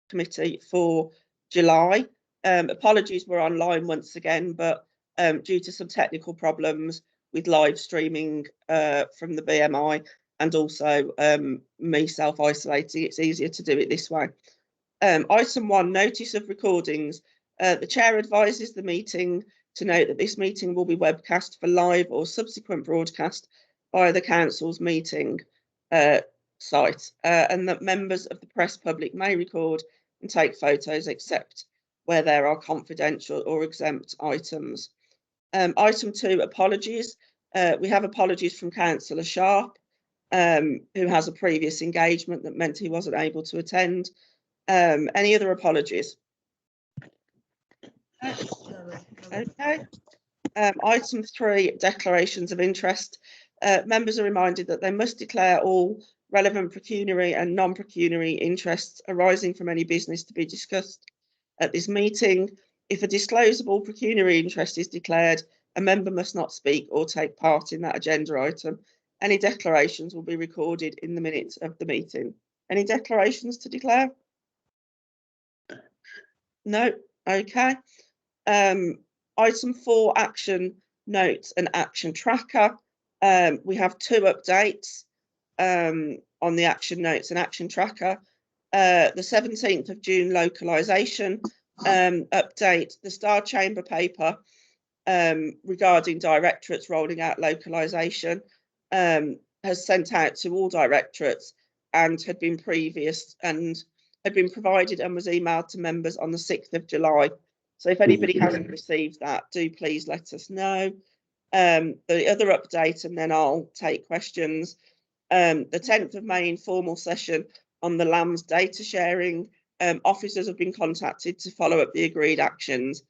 committee for July. Apologies, we're online once again, but due to some technical problems with live streaming from the BMI and also me self-isolating, it's easier to do it this way. Item 1, notice of recordings. The chair advises the meeting to note that this meeting will be webcast for live or subsequent broadcast via the council's meeting site, and that members of the press public may record and take photos except where there are confidential or exempt items. Item 2, apologies. We have apologies from Councillor Sharp, who has a previous engagement that meant he wasn't able to attend. Any other apologies? Okay. Item 3, declarations of interest. Members are reminded that they must declare all relevant pecuniary and non-pecuniary interests arising from any business to be discussed at this meeting. If a disclosable pecuniary interest is declared, a member must not speak or take part in that agenda item. Any declarations will be recorded in the minutes of the meeting. Any declarations to declare? No. Okay. Item 4, action notes and action tracker. We have 2 updates on the action notes and action tracker. The 17th of June localisation update. The Star Chamber paper regarding directorates rolling out localisation has sent out to all directorates and had been provided and was emailed to members on the 6th of July. So if anybody hasn't received that, do please let us know. The other update, and then I'll take questions. The 10th of May informal session on the LAMS data sharing. Officers have been contacted to follow up the agreed actions,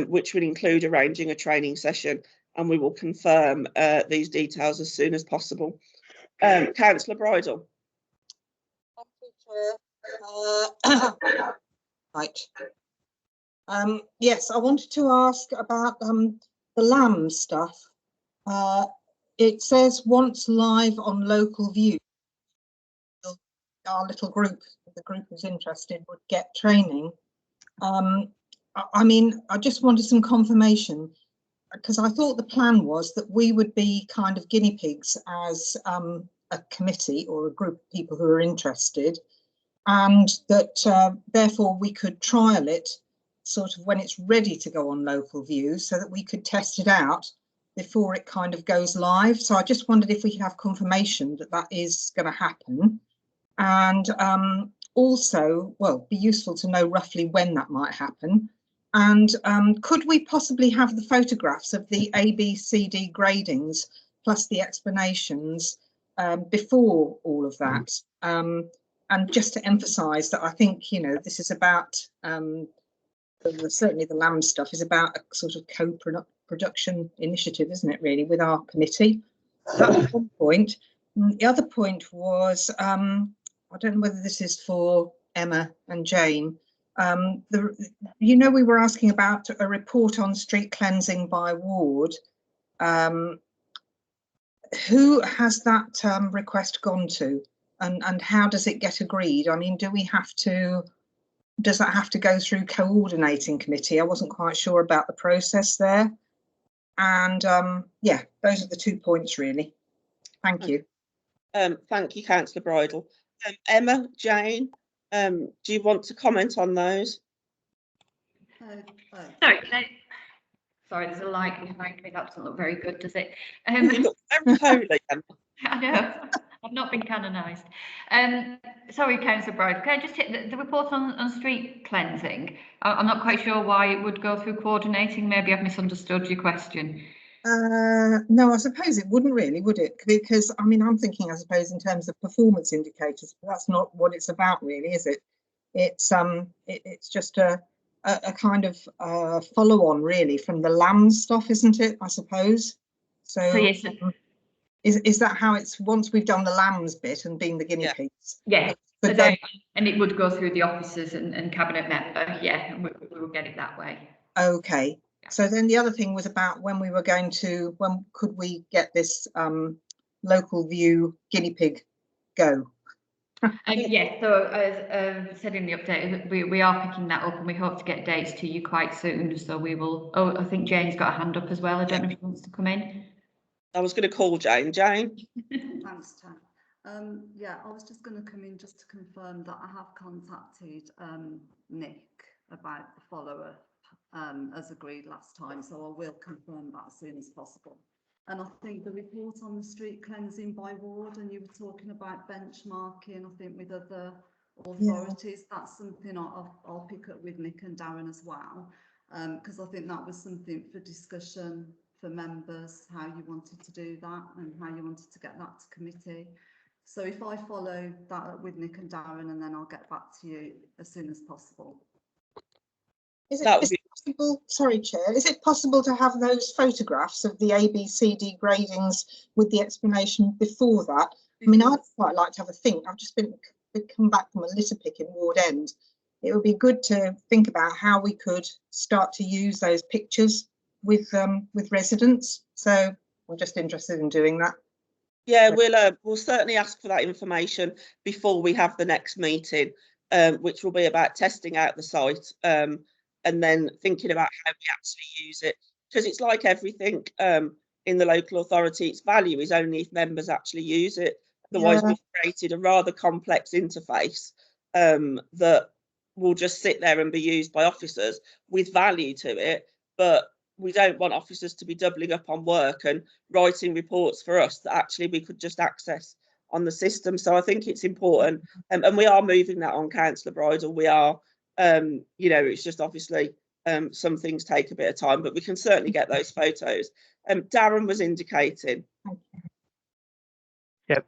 which would include arranging a training session, and we will confirm these details as soon as possible. Councillor Bridle. Right. Yes, I wanted to ask about the LAMS stuff. It says once live on local view, our little group, the group who's interested, would get training. I mean, I just wanted some confirmation, because I thought the plan was that we would be kind of guinea pigs as a committee or a group of people who are interested, and that therefore we could trial it sort of when it's ready to go on local view, so that we could test it out before it kind of goes live. So I just wondered if we could have confirmation that that is going to happen, and also, well, be useful to know roughly when that might happen. And could we possibly have the photographs of the A, B, C, D gradings plus the explanations before all of that? And just to emphasise that I think, you know, this is about, certainly the LAMS stuff is about a sort of co-production initiative, isn't it, really, with our committee? That's one point. The other point was, I don't know whether this is for Emma and Jane. You know, we were asking about a report on street cleansing by ward. Who has that request gone to, and how does it get agreed? I mean, do we have to, does that have to go through coordinating committee? I wasn't quite sure about the process there. And yeah, those are the 2 points really. Thank you. Thank you, Councillor Bridle. Emma, Jane, do you want to comment on those? Sorry, there's a light behind me. That doesn't look very good, does it? You look very holy, Emma. I know. I've not been canonised. Sorry, Councillor Bride. Can I just hit the report on street cleansing? I'm not quite sure why it would go through coordinating. Maybe I've misunderstood your question. No, I suppose it wouldn't really, would it? Because I mean, I'm thinking, I suppose, in terms of performance indicators, but that's not what it's about, really, is it? It's just a kind of follow-on, really, from the LAMS stuff, isn't it? I suppose. So yes. Is that how it's, once we've done the LAMS bit and being the guinea pigs? Yeah. But then, and it would go through the officers and cabinet member. Yeah, and we will get it that way. Okay. So then the other thing was about when we were going to, when could we get this local view guinea pig go? Yes, so as said in the update, we are picking that up and we hope to get dates to you quite soon. So we will. Oh, I think Jane's got a hand up as well. I don't know if she wants to come in. I was going to call Jane. Jane? Thanks, Jan. Yeah, I was just going to come in just to confirm that I have contacted Nick about the follow-up as agreed last time, so I will confirm that as soon as possible. And I think the report on the street cleansing by ward, and you were talking about benchmarking, I think with other authorities, that's something I'll pick up with Nick and Darren as well, because I think that was something for discussion for members, how you wanted to do that and how you wanted to get that to committee. So if I follow that up with Nick and Darren, and then I'll get back to you as soon as possible. Is it possible, sorry Chair, is it possible to have those photographs of the A, B, C, D gradings with the explanation before that? I mean, I'd quite like to have a think. I've just come back from a litter pick in Ward End. It would be good to think about how we could start to use those pictures with residents. So I'm just interested in doing that. Yeah, we'll certainly ask for that information before we have the next meeting, which will be about testing out the site and then thinking about how we actually use it. Because it's like everything in the local authority, its value is only if members actually use it. Otherwise, we've created a rather complex interface that will just sit there and be used by officers with value to it. But we don't want officers to be doubling up on work and writing reports for us that actually we could just access on the system. So I think it's important, and we are moving that on, Councillor Bridle. We are, you know, it's just obviously some things take a bit of time, but we can certainly get those photos. Darren was indicating. Yeah,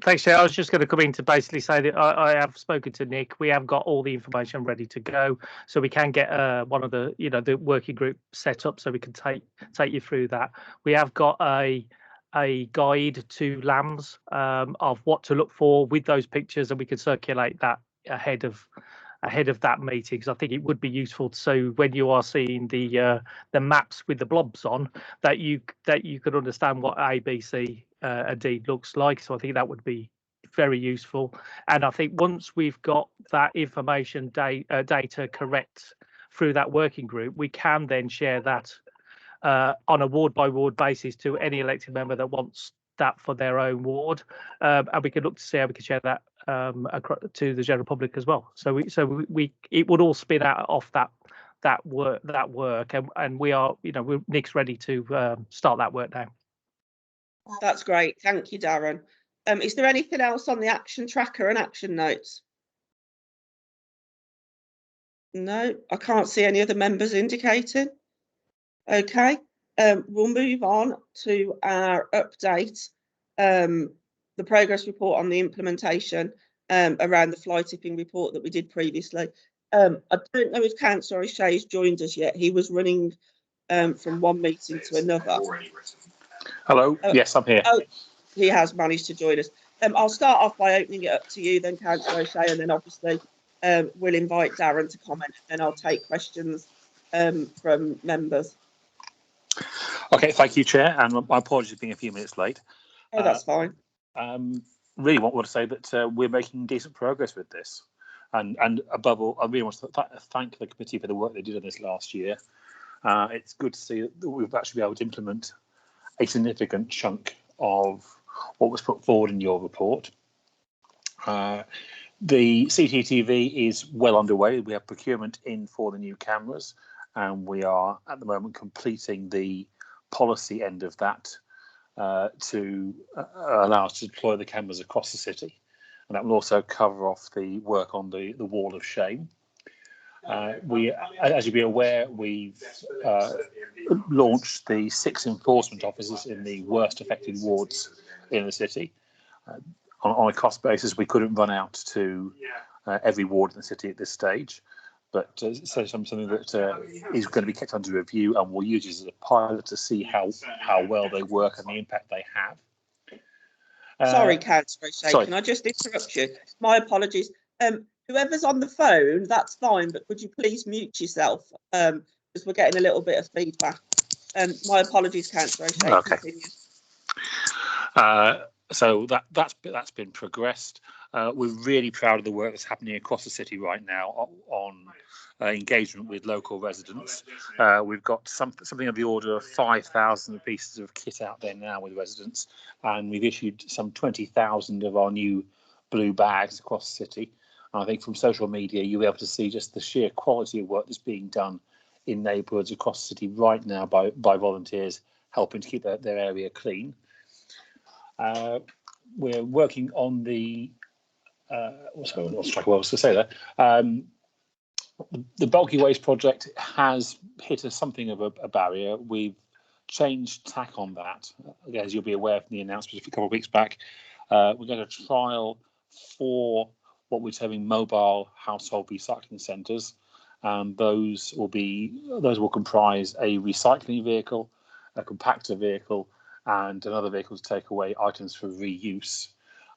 thanks, Chair. I was just going to come in to basically say that I have spoken to Nick. We have got all the information ready to go, so we can get one of the, you know, the working group set up, so we can take you through that. We have got a guide to LAMS of what to look for with those pictures, and we can circulate that ahead of that meeting, because I think it would be useful. So when you are seeing the maps with the blobs on, that you could understand what A, B, C, and D looks like. So I think that would be very useful. And I think once we've got that information data correct through that working group, we can then share that on a ward by ward basis to any elected member that wants that for their own ward, and we can look to see how we can share that to the general public as well. So it would all spin out off that work, and we are, you know, Nick's ready to start that work now. That's great, thank you, Darren. Is there anything else on the action tracker and action notes? No, I can't see any other members indicating. Okay, we'll move on to our update, the progress report on the implementation around the fly tipping report that we did previously. I don't know if Councillor O'Shea's joined us yet. He was running from one meeting to another. Hello, yes, I'm here. Oh, he has managed to join us. I'll start off by opening it up to you then, Councillor O'Shea, and then obviously we'll invite Darren to comment, and I'll take questions from members. Okay, thank you, Chair, and my apologies for being a few minutes late. Oh, that's fine. Really want to say that we're making decent progress with this, and above all, I really want to thank the committee for the work they did on this last year. It's good to see that we've actually been able to implement a significant chunk of what was put forward in your report. The CCTV is well underway. We have procurement in for the new cameras, and we are at the moment completing the policy end of that to allow us to deploy the cameras across the city, and that will also cover off the work on the wall of shame. We, as you'll be aware, we've launched the 6 enforcement officers in the worst affected wards in the city. On a cost basis, we couldn't run out to every ward in the city at this stage, but so something that is going to be kept under review, and we'll use it as a pilot to see how well they work and the impact they have. Sorry, Councillor O'Shea, can I just interrupt you? My apologies. Whoever's on the phone, that's fine, but could you please mute yourself? Because we're getting a little bit of feedback. My apologies, Councillor O'Shea. Okay. So that's been progressed. We're really proud of the work that's happening across the city right now on engagement with local residents. We've got something of the order of 5,000 pieces of kit out there now with residents, and we've issued some 20,000 of our new blue bags across the city. And I think from social media, you'll be able to see just the sheer quality of work that's being done in neighbourhoods across the city right now by volunteers helping to keep their area clean. We're working on the the bulky waste project has hit something of a barrier. We've changed tack on that. As you'll be aware from the announcement a couple of weeks back, we're going to trial 4 what we're terming mobile household recycling centres. Those will comprise a recycling vehicle, a compactor vehicle, and another vehicle to take away items for reuse.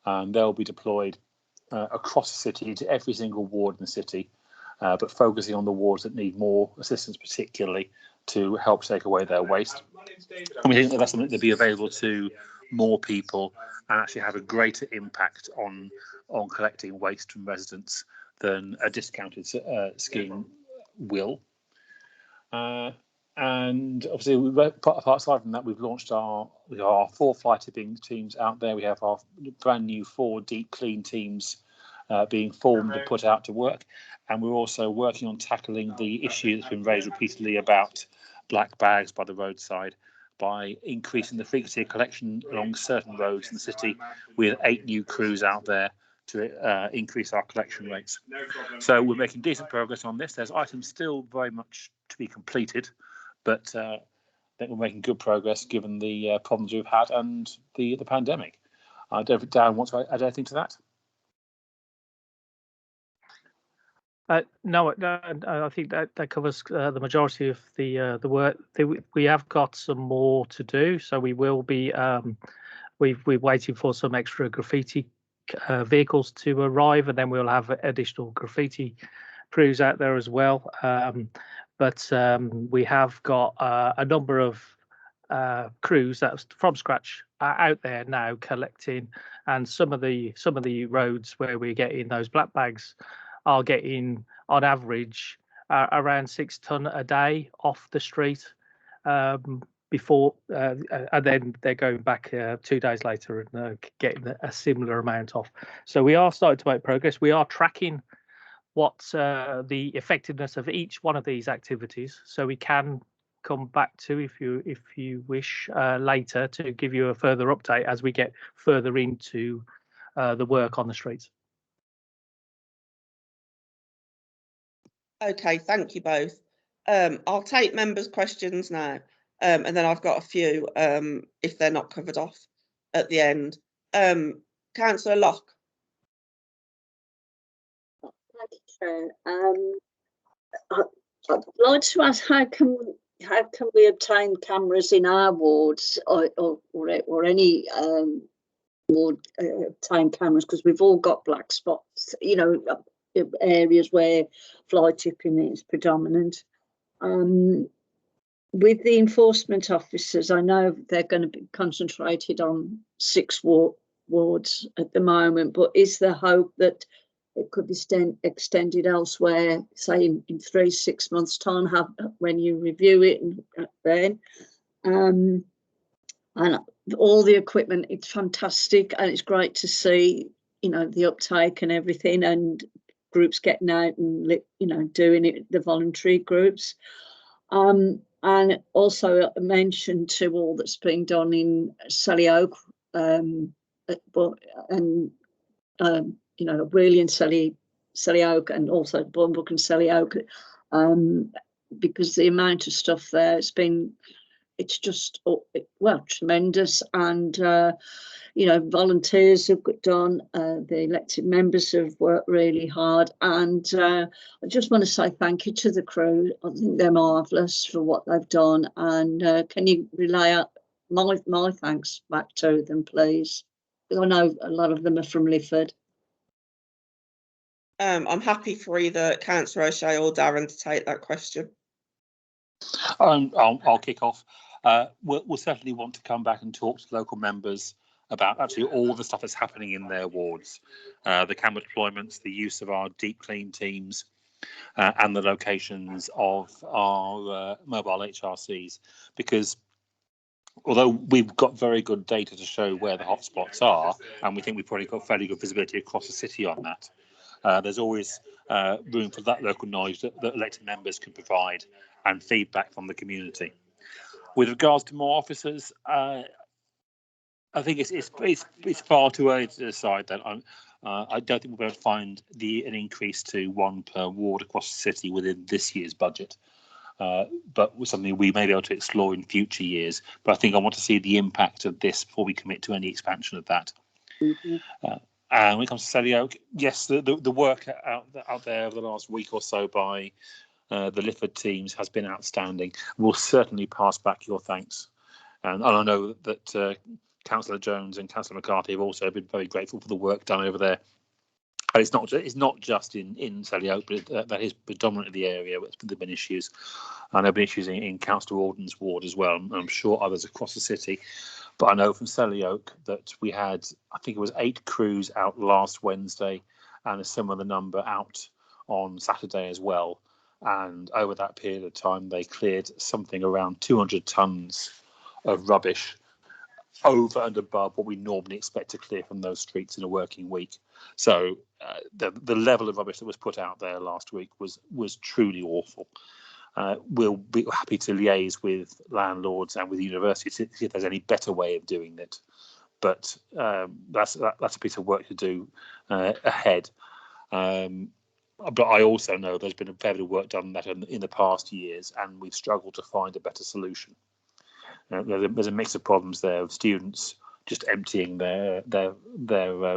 They'll be deployed across the city to every single ward in the city, but focusing on the wards that need more assistance, particularly to help take away their waste. And we think that that's something that'll be available to more people and actually have a greater impact on collecting waste from residents than a discounted scheme will. And obviously, aside from that, we've launched our 4 fly tipping teams out there. We have our brand new 4 deep clean teams being formed and put out to work. And we're also working on tackling the issue that's been raised repeatedly about black bags by the roadside by increasing the frequency of collection along certain roads in the city with 8 new crews out there to increase our collection rates. So we're making decent progress on this. There's items still very much to be completed, but I think we're making good progress given the problems we've had and the pandemic. I don't know if Darren wants to add anything to that. No, I think that covers the majority of the work. We have got some more to do, so we will be. We're waiting for some extra graffiti vehicles to arrive, and then we'll have additional graffiti crews out there as well. But we have got a number of crews that's from scratch out there now collecting, and some of the roads where we're getting those black bags are getting on average around 6 ton a day off the street before, and then they're going back 2 days later and getting a similar amount off. So we are starting to make progress. We are tracking what the effectiveness of each one of these activities, so we can come back to, if you wish, later to give you a further update as we get further into the work on the streets. Okay, thank you both. I'll take members' questions now, and then I've got a few if they're not covered off at the end. Councillor Locke. Thank you, Chair. I'd like to ask how can we obtain cameras in our wards or any ward obtain cameras, because we've all got black spots, areas where fly tipping is predominant. With the enforcement officers, I know they're going to be concentrated on 6 wards at the moment, but is there hope that it could be extended elsewhere, say in 3-6 months' time, when you review it and then? And all the equipment, it's fantastic, and it's great to see, the uptake and everything, and groups getting out and doing it, the voluntary groups, and also a mention to all that's being done in Selly Oak, and Wheelie and Selly Oak, and also Bournemouth and Selly Oak, because the amount of stuff there, it's just tremendous, and volunteers have done, the elected members have worked really hard, and I just want to say thank you to the crew. I think they're marvellous for what they've done, and can you relay my thanks back to them, please? I know a lot of them are from Lifford. I'm happy for either Councillor O'Shea or Darren to take that question. I'll kick off. We'll certainly want to come back and talk to local members about actually all the stuff that's happening in their wards, the camera deployments, the use of our deep clean teams, and the locations of our mobile HRCs, because although we've got very good data to show where the hotspots are, and we think we've probably got fairly good visibility across the city on that, there's always room for that local knowledge that elected members can provide and feedback from the community. With regards to more officers, I think it's far too early to decide that. I don't think we'll be able to find an increase to 1 per ward across the city within this year's budget. But something we may be able to explore in future years. But I think I want to see the impact of this before we commit to any expansion of that. And when it comes to Selly Oak, yes, the work out there over the last week or so by the Lifford teams has been outstanding. We'll certainly pass back your thanks. And I know that Councillor Jones and Councillor McCarthy have also been very grateful for the work done over there. And it's not just in Selly Oak, but that is predominantly the area where there have been issues. And there have been issues in Councillor Auden's ward as well, and I'm sure others across the city. But I know from Selly Oak that we had, I think it was 8 crews out last Wednesday and a similar number out on Saturday as well. And over that period of time, they cleared something around 200 tonnes of rubbish over and above what we normally expect to clear from those streets in a working week. So the level of rubbish that was put out there last week was truly awful. We'll be happy to liaise with landlords and with universities to see if there's any better way of doing it. But that's a piece of work to do ahead. But I also know there's been a fair bit of work done on that in the past years, and we've struggled to find a better solution. There's a mix of problems there of students just emptying their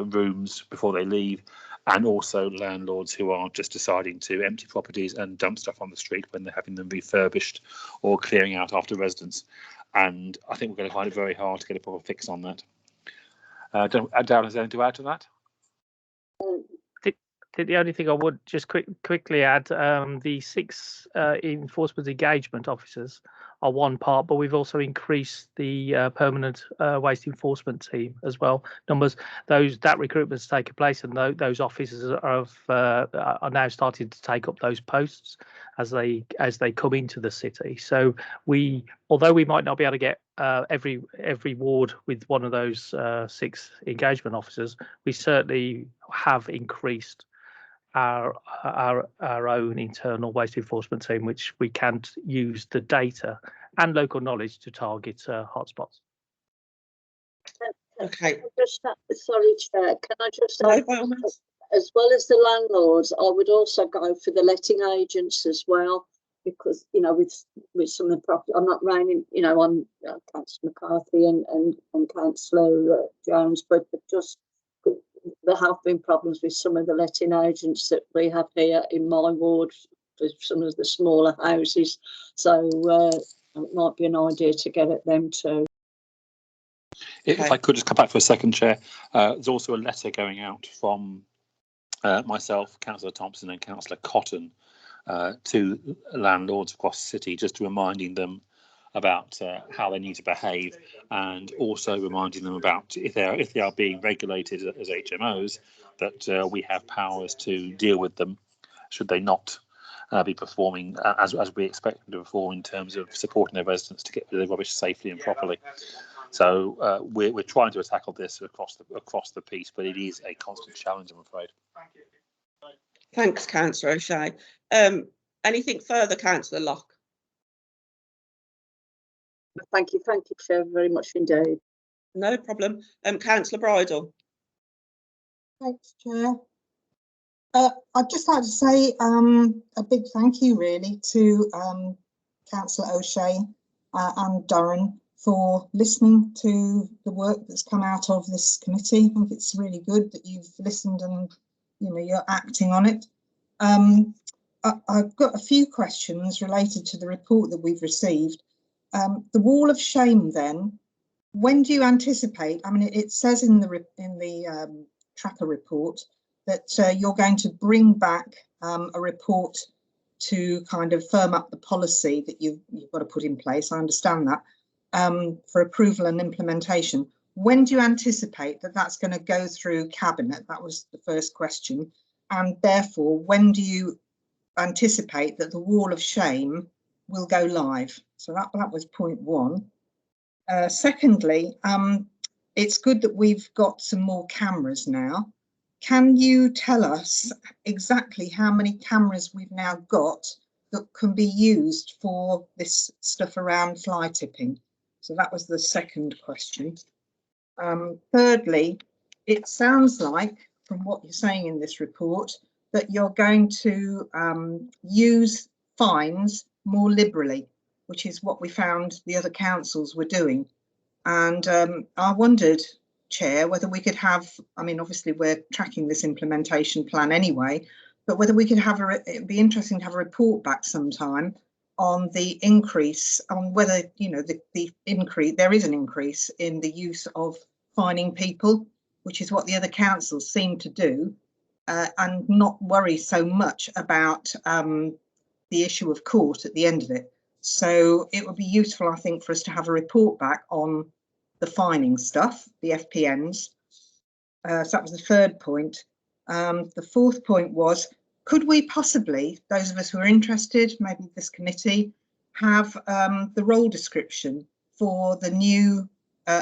rooms before they leave, and also landlords who are just deciding to empty properties and dump stuff on the street when they're having them refurbished or clearing out after residents. And I think we're going to find it very hard to get a proper fix on that. Darren, has anything to add to that? The only thing I would just quickly add, the 6 enforcement engagement officers are one part, but we've also increased the permanent waste enforcement team as well. Numbers, that recruitment's taken place, and those officers are now starting to take up those posts as they come into the city. So although we might not be able to get every ward with one of those 6 engagement officers, we certainly have increased our own internal waste enforcement team, which we can use the data and local knowledge to target hotspots. Okay. Sorry, Chair, can I just add, as well as the landlords, I would also go for the letting agents as well, because with some of the property, I'm not raining on Councillor McCarthy and Councillor Jones, but just there have been problems with some of the letting agents that we have here in my ward for some of the smaller houses. So it might be an idea to get at them too. If I could just come back for a second, Chair, there's also a letter going out from myself, Councillor Thompson and Councillor Cotton to landlords across the city, just reminding them about how they need to behave, and also reminding them about if they are being regulated as HMOs, that we have powers to deal with them should they not be performing as we expect them to perform in terms of supporting their residents to get rid of the rubbish safely and properly. So we're trying to tackle this across the piece, but it is a constant challenge, I'm afraid. Thanks, Councillor O'Shea. Anything further, Councillor Locke? Thank you, Chair, very much indeed. No problem. Councillor Bridle. Thanks, Chair. I'd just like to say a big thank you really to Councillor O'Shea and Darren for listening to the work that's come out of this committee. I think it's really good that you've listened and you're acting on it. I've got a few questions related to the report that we've received. The wall of shame, then, when do you anticipate? I mean, it says in the tracker report that you're going to bring back a report to kind of firm up the policy that you've got to put in place. I understand that, for approval and implementation. when do you anticipate that that's going to go through Cabinet? That was the first question. And therefore, when do you anticipate that the Wall of Shame will go live? So that was point one. Secondly, it's good that we've got some more cameras now. Can you tell us exactly how many cameras we've now got that can be used for this stuff around fly tipping? So that was the second question. Thirdly, it sounds like, from what you're saying in this report, that you're going to use fines more liberally, which is what we found the other councils were doing. And I wondered, Chair, whether we could have, I mean, obviously we're tracking this implementation plan anyway, but whether we could have it'd be interesting to have a report back sometime on the increase, on whether, you know, the increase, there is an increase in the use of fining people, which is what the other councils seem to do, and not worry so much about the issue of court at the end of it. So it would be useful, I think, for us to have a report back on the fining stuff, the FPNs. So that was the third point. The fourth point was, could we possibly, those of us who are interested, maybe this committee, have the role description for the new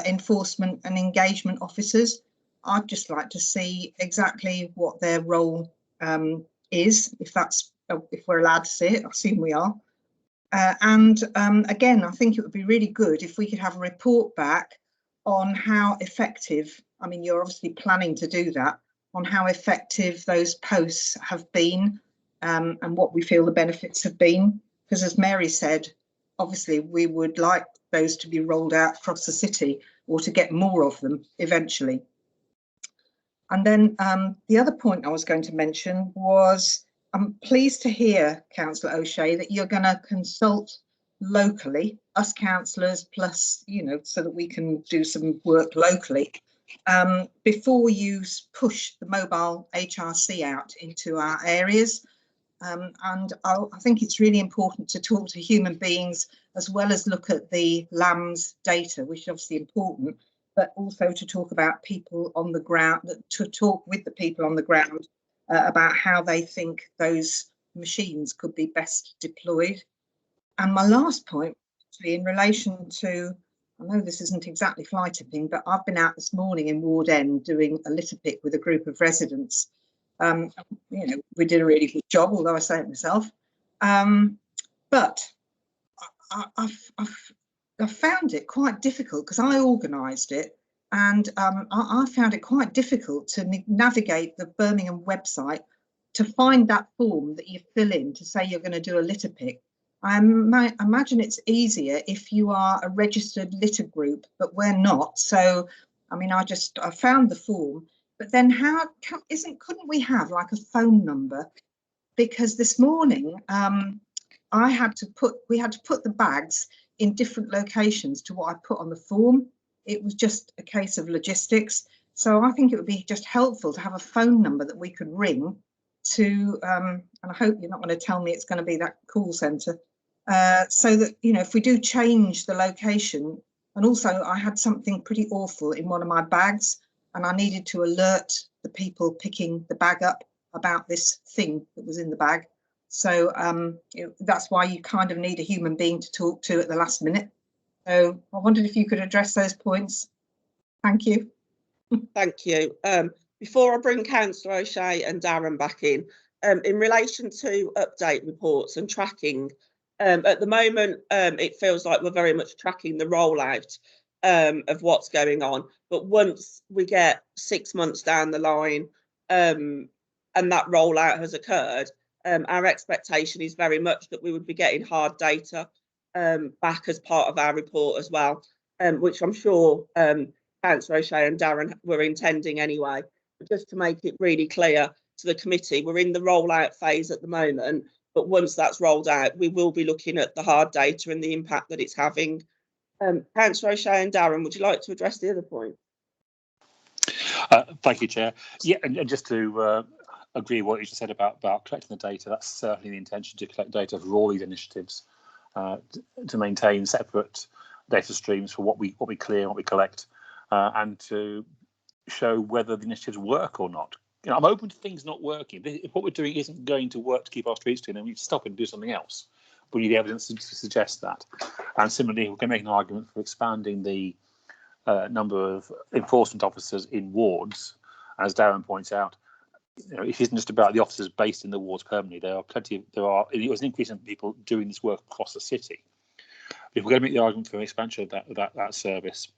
enforcement and engagement officers? I'd just like to see exactly what their role is, if we're allowed to see it. I assume we are. And again, I think it would be really good if we could have a report back on how effective, I mean, you're obviously planning to do that, on how effective those posts have been, and what we feel the benefits have been. Because as Mary said, obviously we would like those to be rolled out across the city, or to get more of them eventually. And then the other point I was going to mention was, I'm pleased to hear, Councillor O'Shea, that you're going to consult locally, us councillors, plus, you know, so that we can do some work locally, before you push the mobile HRC out into our areas. And I think it's really important to talk to human beings as well as look at the LAMS data, which is obviously important, but also to talk about people on the ground, to talk with the people on the ground about how they think those machines could be best deployed. And my last point, actually, in relation to, I know this isn't exactly fly tipping, but I've been out this morning in Ward End doing a litter pick with a group of residents. You know, we did a really good job, although I say it myself. But I've found it quite difficult, because I organised it, and I found it quite difficult to navigate the Birmingham website to find that form that you fill in to say you're going to do a litter pick. I imagine it's easier if you are a registered litter group, but we're not. So, I mean, I found the form, but then couldn't we have like a phone number? Because this morning we had to put the bags in different locations to what I put on the form. It was just a case of logistics. So I think it would be just helpful to have a phone number that we could ring to, and I hope you're not going to tell me it's going to be that call centre, so that, you know, if we do change the location. And also I had something pretty awful in one of my bags, and I needed to alert the people picking the bag up about this thing that was in the bag. So that's why you kind of need a human being to talk to at the last minute. So I wondered if you could address those points. Thank you. Thank you. Before I bring Councillor O'Shea and Darren back in relation to update reports and tracking, at the moment, it feels like we're very much tracking the rollout of what's going on. But once we get 6 months down the line and that rollout has occurred, our expectation is very much that we would be getting hard data back as part of our report as well, which I'm sure Councillor O'Shea and Darren were intending anyway. But just to make it really clear to the committee, we're in the rollout phase at the moment, but once that's rolled out, we will be looking at the hard data and the impact that it's having. Councillor O'Shea and Darren, would you like to address the other point? Thank you, Chair. Yeah, and just to agree with what you just said about collecting the data, that's certainly the intention, to collect data for all these initiatives, to maintain separate data streams for what we clear and what we collect, and to show whether the initiatives work or not. You know, I'm open to things not working. If what we're doing isn't going to work to keep our streets clean, then we need to stop and do something else. We need evidence to suggest that. And similarly, we can make an argument for expanding the number of enforcement officers in wards. As Darren points out, you know, it isn't just about the officers based in the wards permanently. It was an increase in people doing this work across the city. If we're going to make the argument for an expansion of that service,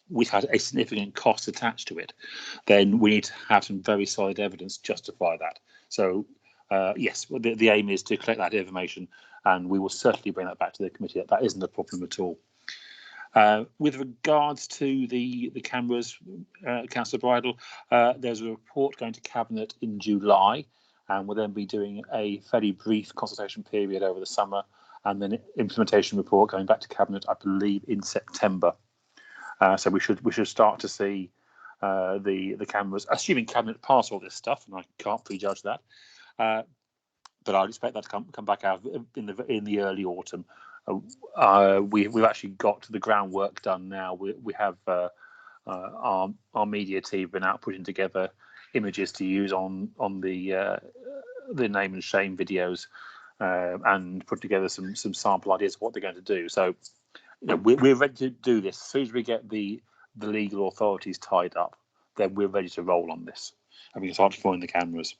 which has a significant cost attached to it, then we need to have some very solid evidence to justify that. So, yes, the aim is to collect that information, and we will certainly bring that back to the committee. That isn't a problem at all. With regards to the cameras, Councillor Bridle, there's a report going to Cabinet in July, and we'll then be doing a fairly brief consultation period over the summer, and then implementation report going back to Cabinet, I believe, in September. So we should start to see the cameras, assuming Cabinet pass all this stuff, and I can't prejudge that. But I'd expect that to come back out in the early autumn. We've actually got the groundwork done now. We have our media team been out putting together images to use on the name and shame videos, and put together some sample ideas of what they're going to do. So, you know, we're ready to do this. As soon as we get the legal authorities tied up, then we're ready to roll on this, and we can start deploying the cameras.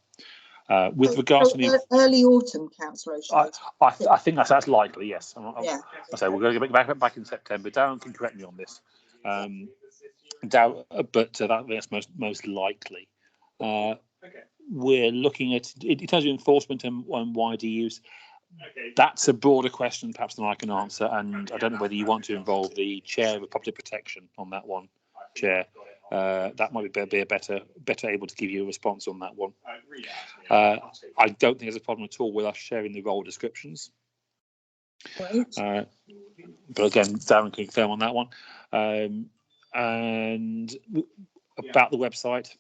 With regards to the early autumn, Councillor O'Shea. I think that's likely. Yes. Yeah. I say we're going to get back in September. Darren can correct me on this. That's most likely. We're looking at, in terms of enforcement and wider use. That's a broader question, perhaps, than I can answer, and I don't know whether you want to involve the Chair of Public Protection on that one, Chair. That might be a better able to give you a response on that one. I don't think there's a problem at all with us sharing the role descriptions. Right. But again, Darren can confirm on that one. And about the website,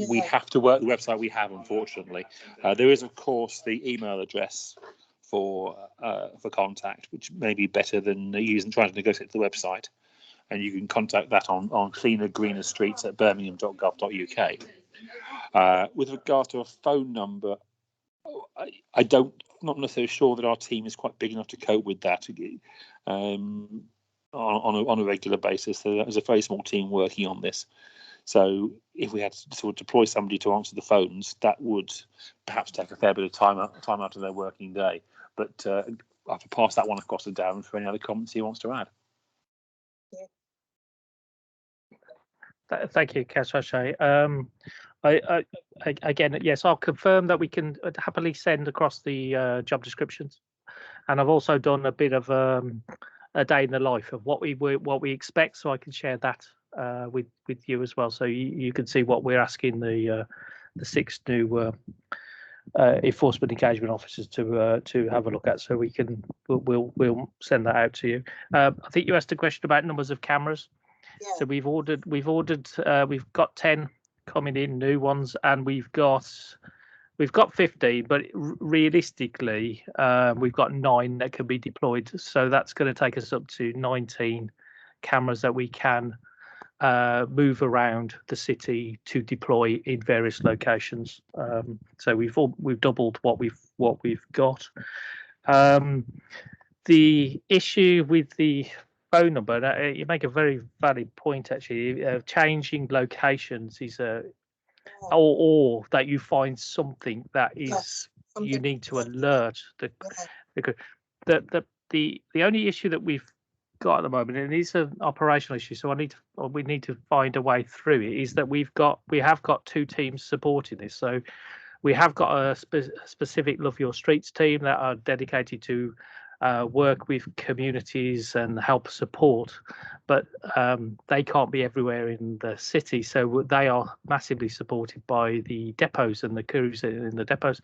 we have to work the website we have, unfortunately. There is, of course, the email address for contact, which may be better than trying to negotiate the website. And you can contact that on cleaner, greener streets at birmingham.gov.uk. With regard to a phone number, not necessarily sure that our team is quite big enough to cope with that on a regular basis. So there's a very small team working on this. So if we had to sort of deploy somebody to answer the phones, that would perhaps take a fair bit of time out of their working day. But I have to pass that one across to Darren for any other comments he wants to add. Thank you, Councillor O'Shea. Again, yes, I'll confirm that we can happily send across the job descriptions, and I've also done a bit of a day in the life of what we expect, so I can share that with you as well, so you can see what we're asking the 6 new enforcement engagement officers to have a look at. So we'll send that out to you. I think you asked a question about numbers of cameras. Yeah. So we've got 10 coming in, new ones, and we've got 15, but realistically we've got 9 that can be deployed, so that's going to take us up to 19 cameras that we can move around the city to deploy in various locations. So we've doubled what we've got. The issue with the phone number, you make a very valid point, actually. Changing locations is or that you find something that is you need to alert because the only issue that we've got at the moment, and it's an operational issue, so we need to find a way through it, is that we have got 2 teams supporting this. So we have got a specific Love Your Streets team that are dedicated to work with communities and help support, but they can't be everywhere in the city, so they are massively supported by the depots and the crews in the depots.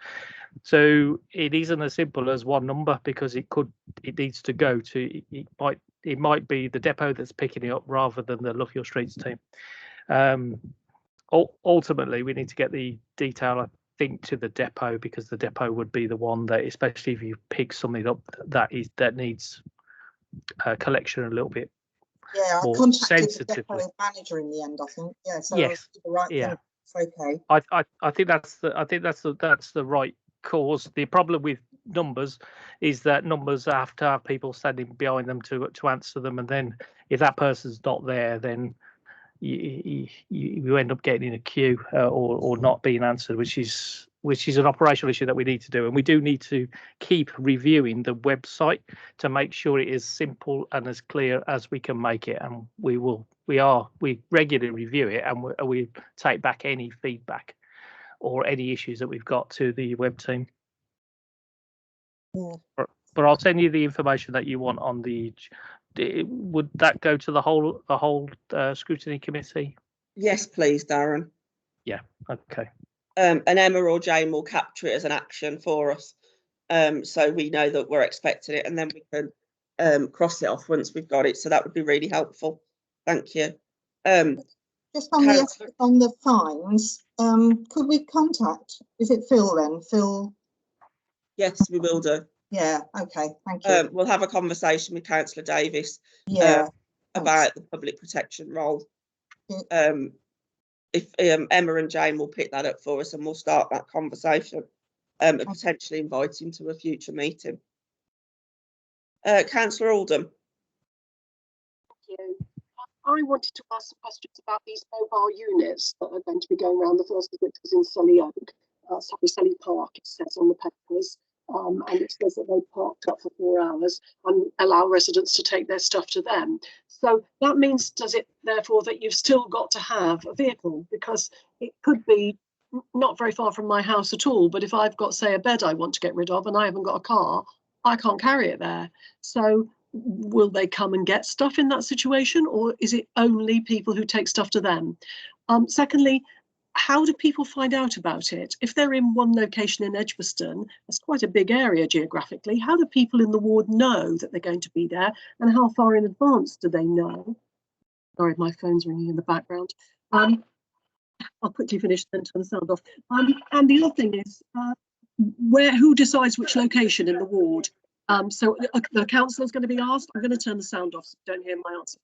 So it isn't as simple as one number, because it needs to go to, it might be the depot that's picking it up rather than the Love Your Streets team. Ultimately, we need to get the detail, I think, to the depot, because the depot would be the one that, especially if you pick something up that needs collection a little bit Yeah, I more contacted the sensitively. depot manager in the end, I think. Yeah, so Yes, the right yeah. thing. It's okay. I think that's the right cause. The problem with numbers is that numbers have to have people standing behind them to answer them, and then if that person's not there, then you end up getting in a queue or not being answered, which is an operational issue that we need to do, and we do need to keep reviewing the website to make sure it is simple and as clear as we can make it, and we regularly review it, and we take back any feedback or any issues that we've got to the web team. Yeah. But I'll send you the information that you want on the. Would that go to the whole scrutiny committee? Yes, please, Darren. Yeah. Okay. And Emma or Jane will capture it as an action for us, so we know that we're expecting it, and then we can cross it off once we've got it. So that would be really helpful. Thank you. Just on the fines, could we contact? Is it Phil then? Phil? Yes, we will do. Yeah. Okay. Thank you. We'll have a conversation with Councillor Davis. Yeah. About the public protection role. Yeah. If Emma and Jane will pick that up for us, and we'll start that conversation and potentially invite him to a future meeting. Councillor Oldham. Thank you. I wanted to ask some questions about these mobile units that are going to be going around. The first of which is in Selly Oak, Selly Park, it says on the papers. And it says that they parked up for 4 hours and allow residents to take their stuff to them. So that means, does it therefore that you've still got to have a vehicle? Because it could be not very far from my house at all, but if I've got, say, a bed I want to get rid of and I haven't got a car, I can't carry it there. So will they come and get stuff in that situation, or is it only people who take stuff to them? Secondly, how do people find out about it? If they're in one location in Edgbaston, that's quite a big area geographically. How do people in the ward know that they're going to be there, and how far in advance do they know? Sorry, my phone's ringing in the background. I'll quickly finish then turn the sound off. And the other thing is, who decides which location in the ward? So the councillor's going to be asked. I'm going to turn the sound off so you don't hear my answer.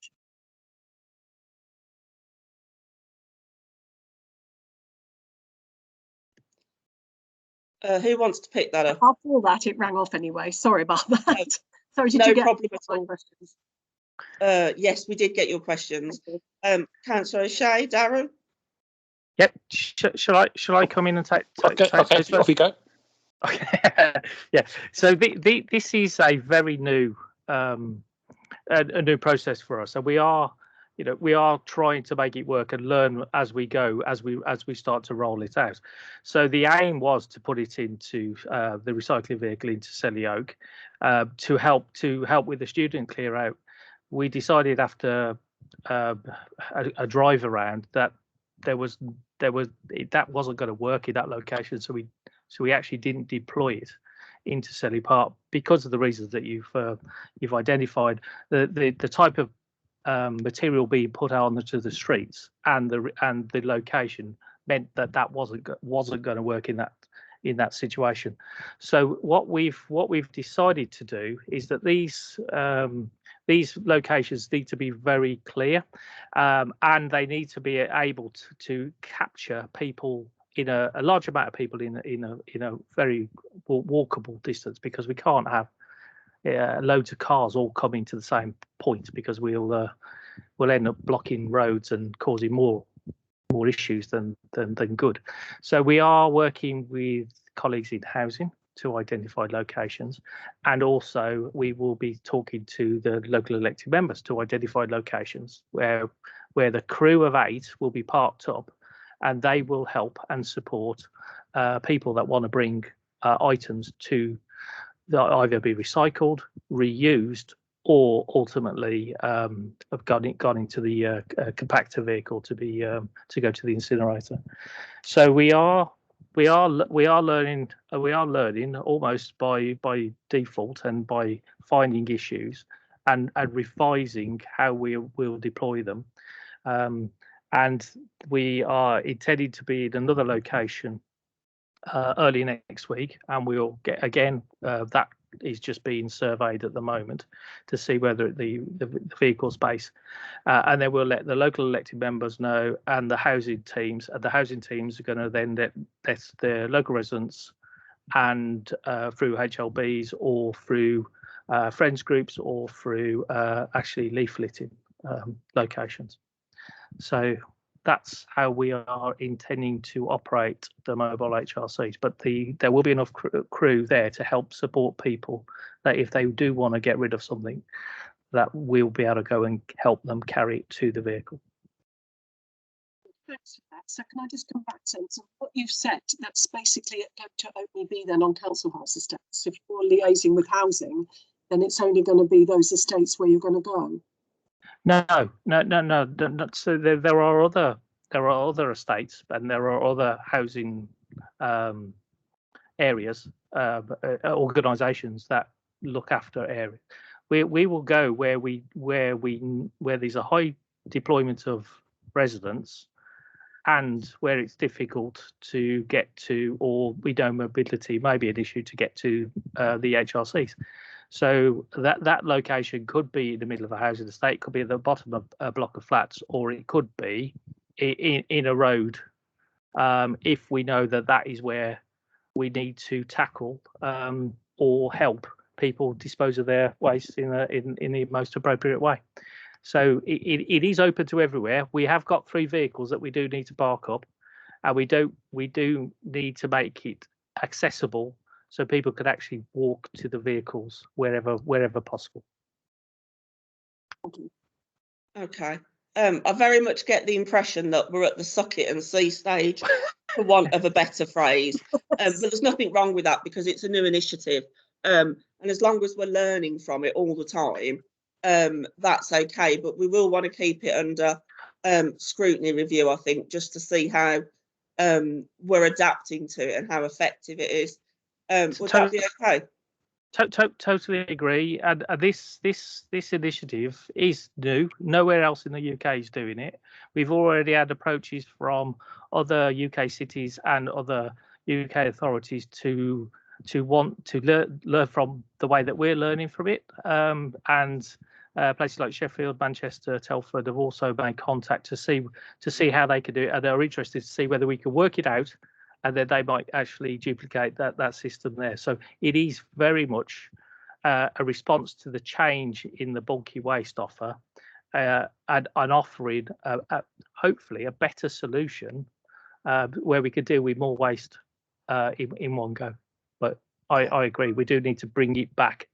Who wants to pick that up? After that, it rang off anyway. Sorry about that. Sorry, did no you get problem at all. questions? Yes, we did get your questions. Councillor O'Shea, Darren. Yep. Shall I come in and take Okay, off you go. Okay. Yeah. So this is a very new a new process for us. So we are trying to make it work and learn as we go, as we start to roll it out. So the aim was to put it into the recycling vehicle into Selly Oak to help with the student clear out. We decided after a drive around that that wasn't going to work in that location, so we actually didn't deploy it into Selly Park because of the reasons that you've identified. The type of material being put out onto the streets and the location meant that wasn't going to work in that situation. So what we've decided to do is that these locations need to be very clear, and they need to be able to capture people in a large amount of people in a very walkable distance, because we can't have loads of cars all coming to the same point, because we'll end up blocking roads and causing more issues than good. So we are working with colleagues in housing to identify locations, and also we will be talking to the local elected members to identify locations where the crew of 8 will be parked up, and they will help and support people that want to bring items to either be recycled, reused, or ultimately have gone into the compactor vehicle to go to the incinerator. So we are learning almost by default and by finding issues and revising how we will deploy them. And we are intending to be in another location early next week, and we'll get again that is just being surveyed at the moment to see whether the vehicle space, and then we'll let the local elected members know and the housing teams. And the housing teams are going to then let the local residents and through HLBs or through friends groups or through actually leafleting locations. So that's how we are intending to operate the mobile HRCs. But there will be enough crew there to help support people that if they do want to get rid of something, that we'll be able to go and help them carry it to the vehicle. Thanks for that. So can I just come back to what you've said? That's basically going to only be then on council house estates. If you're liaising with housing, then it's only going to be those estates where you're going to go. No. So there are other estates and there are other housing areas, organisations that look after areas. We will go where there's a high deployment of residents and where it's difficult to get to, or mobility may be an issue to get to the HRCs. So that location could be in the middle of a housing estate, could be at the bottom of a block of flats, or it could be in a road. If we know that is where we need to tackle or help people dispose of their waste in the most appropriate way. So it is open to everywhere. We have got 3 vehicles that we do need to park up, and we do need to make it accessible so people could actually walk to the vehicles wherever possible. Okay. I very much get the impression that we're at the suck it and see stage, for want of a better phrase. But there's nothing wrong with that because it's a new initiative. And as long as we're learning from it all the time, that's okay. But we will want to keep it under scrutiny review, I think, just to see how we're adapting to it and how effective it is. Would that be okay? Totally agree. And this initiative is new. Nowhere else in the UK is doing it. We've already had approaches from other UK cities and other UK authorities to want to learn from the way that we're learning from it. And places like Sheffield, Manchester, Telford have also made contact to see how they could do it, and they're interested to see whether we can work it out, and then they might actually duplicate that system there. So it is very much a response to the change in the bulky waste offer, and offering hopefully a better solution where we could deal with more waste in one go. But I agree, we do need to bring it back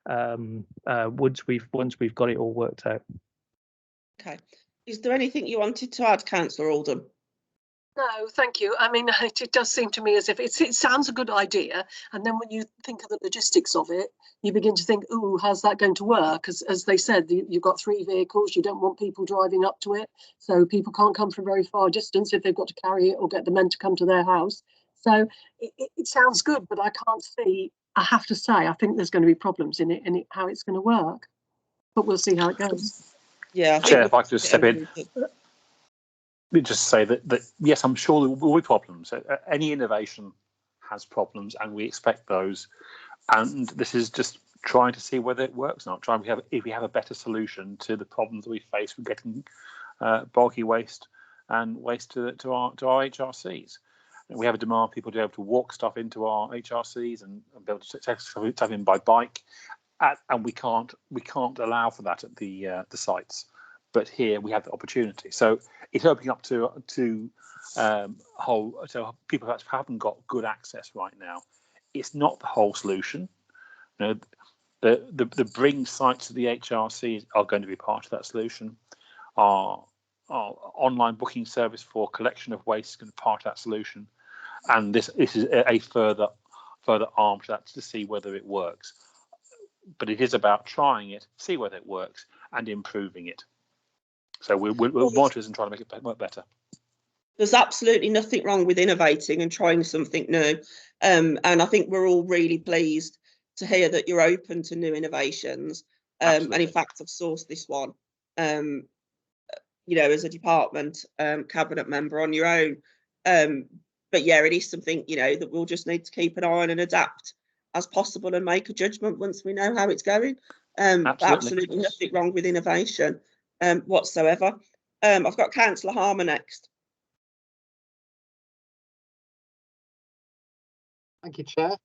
once we've got it all worked out. Okay. Is there anything you wanted to add, Councillor Oldham? No, thank you. I mean, it does seem to me as if it sounds a good idea, and then when you think of the logistics of it, you begin to think, "Ooh, how's that going to work?" As they said, you've got 3 vehicles. You don't want people driving up to it, so people can't come from very far distance if they've got to carry it or get the men to come to their house. So it sounds good, but I can't see. I have to say, I think there's going to be problems in it and how it's going to work. But we'll see how it goes. Yeah. Chair, if I could just step in. Let me just say that yes, I'm sure there will be problems. Any innovation has problems, and we expect those. And this is just trying to see whether it works or not. If we have a better solution to the problems that we face with getting bulky waste and waste to our HRCs. And we have a demand people to be able to walk stuff into our HRCs and be able to take stuff in by bike, and we can't allow for that at the sites. But here we have the opportunity, so it's opening up to so people that haven't got good access right now. It's not the whole solution. You know, the bring sites to the HRCs are going to be part of that solution. Our online booking service for collection of waste is going to be part of that solution, and this is a further arm to that to see whether it works. But it is about trying it, see whether it works, and improving it. So we're monitors and trying to make it work better. There's absolutely nothing wrong with innovating and trying something new. And I think we're all really pleased to hear that you're open to new innovations. And in fact, I've sourced this one, as a department cabinet member on your own. But yeah, it is something, that we'll just need to keep an eye on and adapt as possible and make a judgment once we know how it's going. Absolutely nothing wrong with innovation whatsoever. I've got Councillor Harmer next. Thank you, Chair.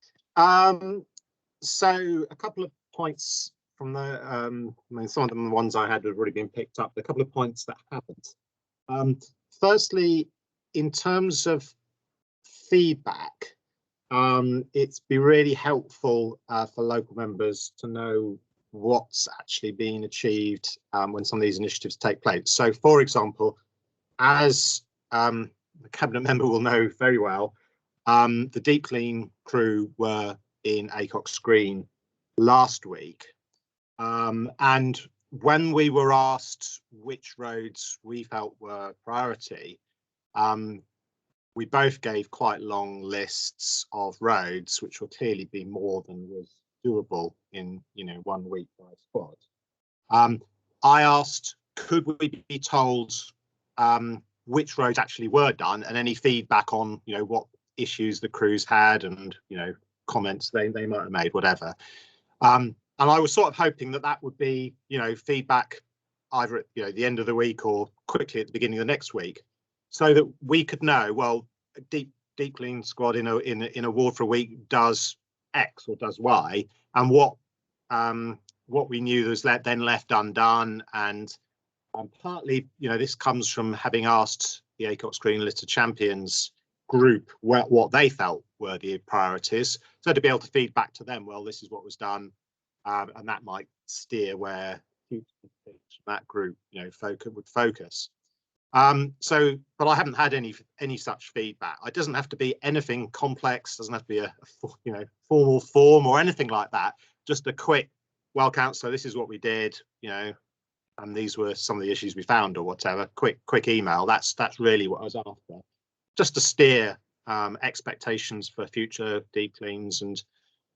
So a couple of points from the, I mean, some of them, the ones I had have already been picked up. A couple of points that haven't. Firstly, in terms of feedback, it's be really helpful for local members to know what's actually being achieved when some of these initiatives take place. So, for example, as the Cabinet member will know very well, the Deep Clean crew were in Acox Green last week, and when we were asked which roads we felt were priority, we both gave quite long lists of roads, which will clearly be more than was doable in 1 week by squad. I asked, could we be told which roads actually were done, and any feedback on what issues the crews had, and comments they might have made, whatever. And I was sort of hoping that would be feedback either at the end of the week or quickly at the beginning of the next week, so that we could know, well, Deep Clean squad in a ward for a week does X or does Y, and what we knew was then left undone. And partly this comes from having asked the Acox Green Litter Champions group what they felt were the priorities, so to be able to feed back to them, well, this is what was done, and that might steer where that group would focus. But I haven't had any such feedback. It doesn't have to be anything complex, doesn't have to be a formal form or anything like that. Just a quick, well, councillor, this is what we did, and these were some of the issues we found, or whatever. Quick email. That's really what I was after, just to steer expectations for future deep cleans. And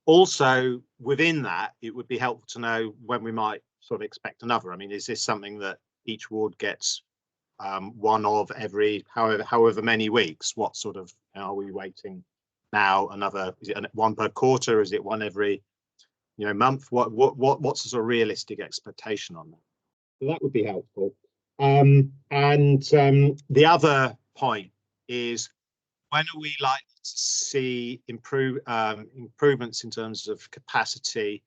also within that, it would be helpful to know when we might sort of expect another. I mean, is this something that each ward gets one of every however many weeks? What sort of, are we waiting now another, is it one per quarter, is it one every month? What's the sort of realistic expectation on that? So that would be helpful. And the other point is, when are we likely to see improvements in terms of capacity,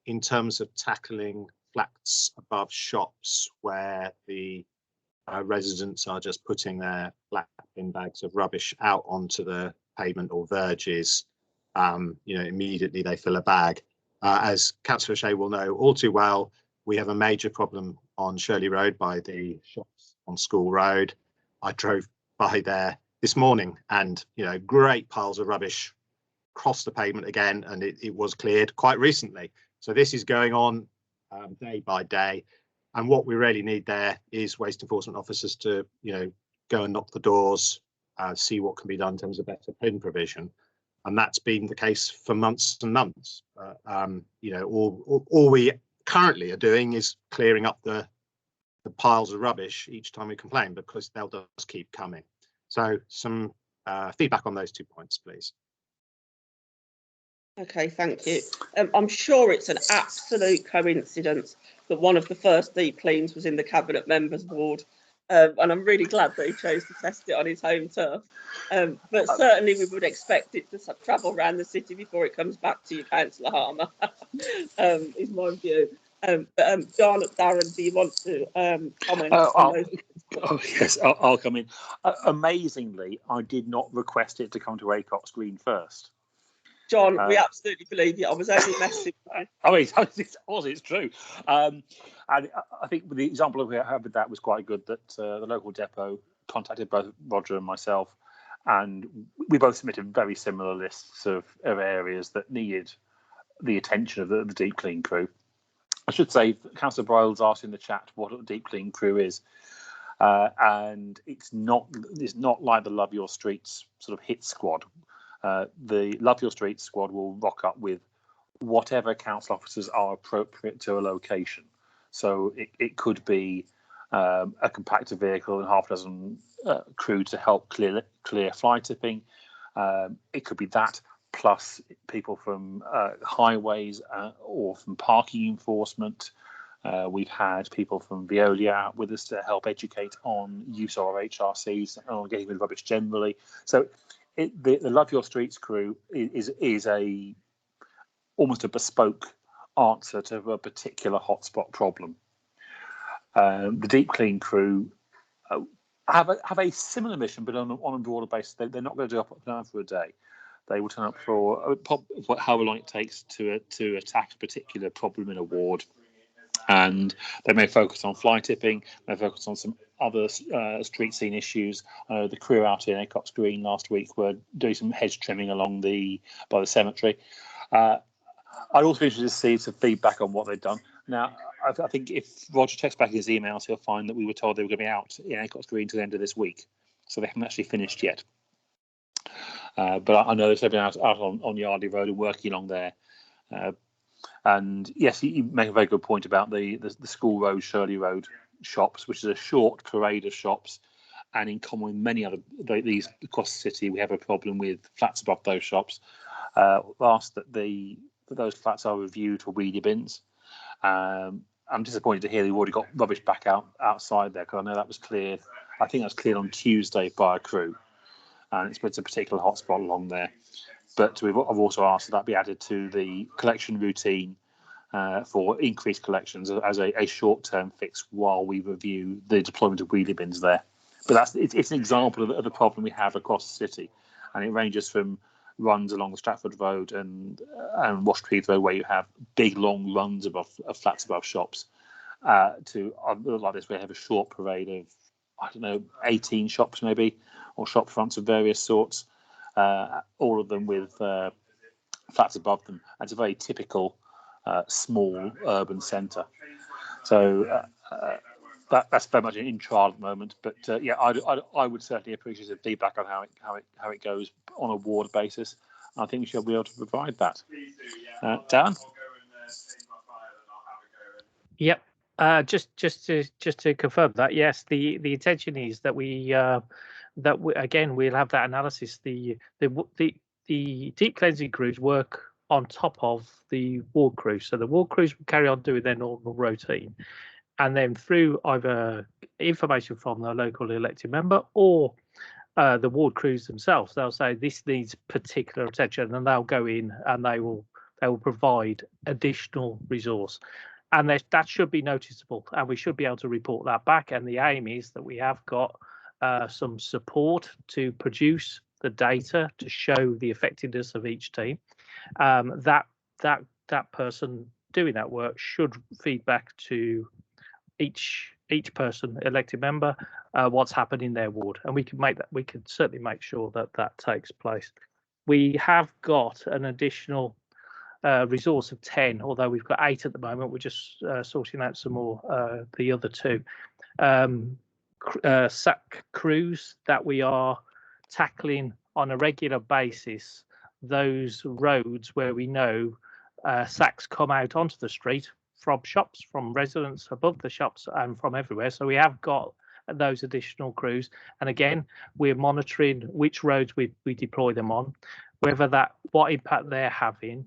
in terms of tackling flats above shops where the residents are just putting their black bin bags of rubbish out onto the pavement or verges? Immediately they fill a bag. As Councillor Shea will know all too well, we have a major problem on Shirley Road by the shops on School Road. I drove by there this morning, and great piles of rubbish crossed the pavement again, and it was cleared quite recently. So this is going on day by day. And what we really need there is waste enforcement officers to, go and knock the doors, see what can be done in terms of better bin provision. And that's been the case for months and months. All we currently are doing is clearing up the piles of rubbish each time we complain, because they'll just keep coming. So some feedback on those 2 points, please. Okay, thank you. I'm sure it's an absolute coincidence that one of the first deep cleans was in the Cabinet member's ward, and I'm really glad that he chose to test it on his home turf. But certainly we would expect it to travel around the city before it comes back to you, Councillor Harmer, is my view. John, Darren, do you want to comment on those? Oh yes, I'll come in. Amazingly, I did not request it to come to Acox Green first. John, we absolutely believe you. I was only messing with you. Oh, it's true. And I think the example we had with that was quite good, that the local depot contacted both Roger and myself, and we both submitted very similar lists of areas that needed the attention of the deep clean crew. I should say, Councillor Broyles asked in the chat what a deep clean crew is. And it's not like the Love Your Streets sort of hit squad. The Love Your Streets squad will rock up with whatever council officers are appropriate to a location. So it could be a compactor vehicle and half a dozen crew to help clear fly tipping. It could be that, plus people from highways or from parking enforcement. We've had people from Veolia out with us to help educate on use of our HRCs and on getting rid of rubbish generally. So the Love Your Streets crew is almost a bespoke answer to a particular hotspot problem. The Deep Clean crew have a similar mission, but on a broader basis. They're not going to turn up for a day. They will turn up for however long it takes to attack a particular problem in a ward. And they may focus on fly tipping, may focus on some other street scene issues. The crew out in Acox Green last week were doing some hedge trimming by the cemetery. I'd also be interested to see some feedback on what they've done. Now, I think if Roger checks back his emails, he'll find that we were told they were going to be out in Acox Green to the end of this week. So they haven't actually finished yet. But I know they've been out on Yardley Road and working along there. And yes, you make a very good point about the School Road, Shirley Road shops, which is a short parade of shops. And in common with many other these across the city, we have a problem with flats above those shops. Asked that those flats are reviewed for wheelie bins. I'm disappointed to hear they've already got rubbish back outside there, because I know that was cleared. I think that was cleared on Tuesday by a crew, and it's a particular hotspot along there. But I've also asked that be added to the collection routine for increased collections as a short-term fix while we review the deployment of wheelie bins there. But it's an example of the problem we have across the city, and it ranges from runs along the Stratford Road and Washcliffe Road, where you have big long runs of flats above shops, to like this, where you have a short parade of 18 shops maybe, or shop fronts of various sorts, all of them with flats above them. And it's a very typical small urban centre. So that's very much in trial at the moment. But yeah, I would certainly appreciate some feedback on how it goes on a ward basis. I think we should be able to provide that. Dan? Yep. Just to confirm that, yes, the intention is that again we'll have that analysis. The deep cleansing crews work on top of the ward crews, so the ward crews will carry on doing their normal routine, and then through either information from the local elected member or the ward crews themselves, they'll say this needs particular attention, and they'll go in and they will provide additional resource. And that should be noticeable, and we should be able to report that back. And the aim is that we have got some support to produce the data to show the effectiveness of each team. That person doing that work should feed back to each person, elected member, what's happened in their ward, and we can certainly make sure that takes place. We have got an additional resource of 10, although we've got 8 at the moment. We're just sorting out some more, the other 2 SAC crews that we are tackling on a regular basis, those roads where we know SACs come out onto the street from shops, from residents above the shops, and from everywhere. So we have got those additional crews, and again we're monitoring which roads we deploy them on, what impact they're having,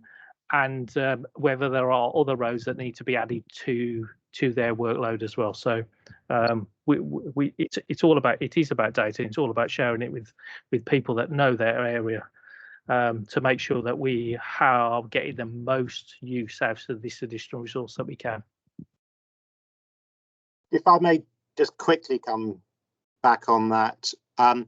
and whether there are other roads that need to be added to their workload as well. So it is about data. It's all about sharing it with people that know their area, to make sure that we are getting the most use out of this additional resource that we can. If I may just quickly come back on that, I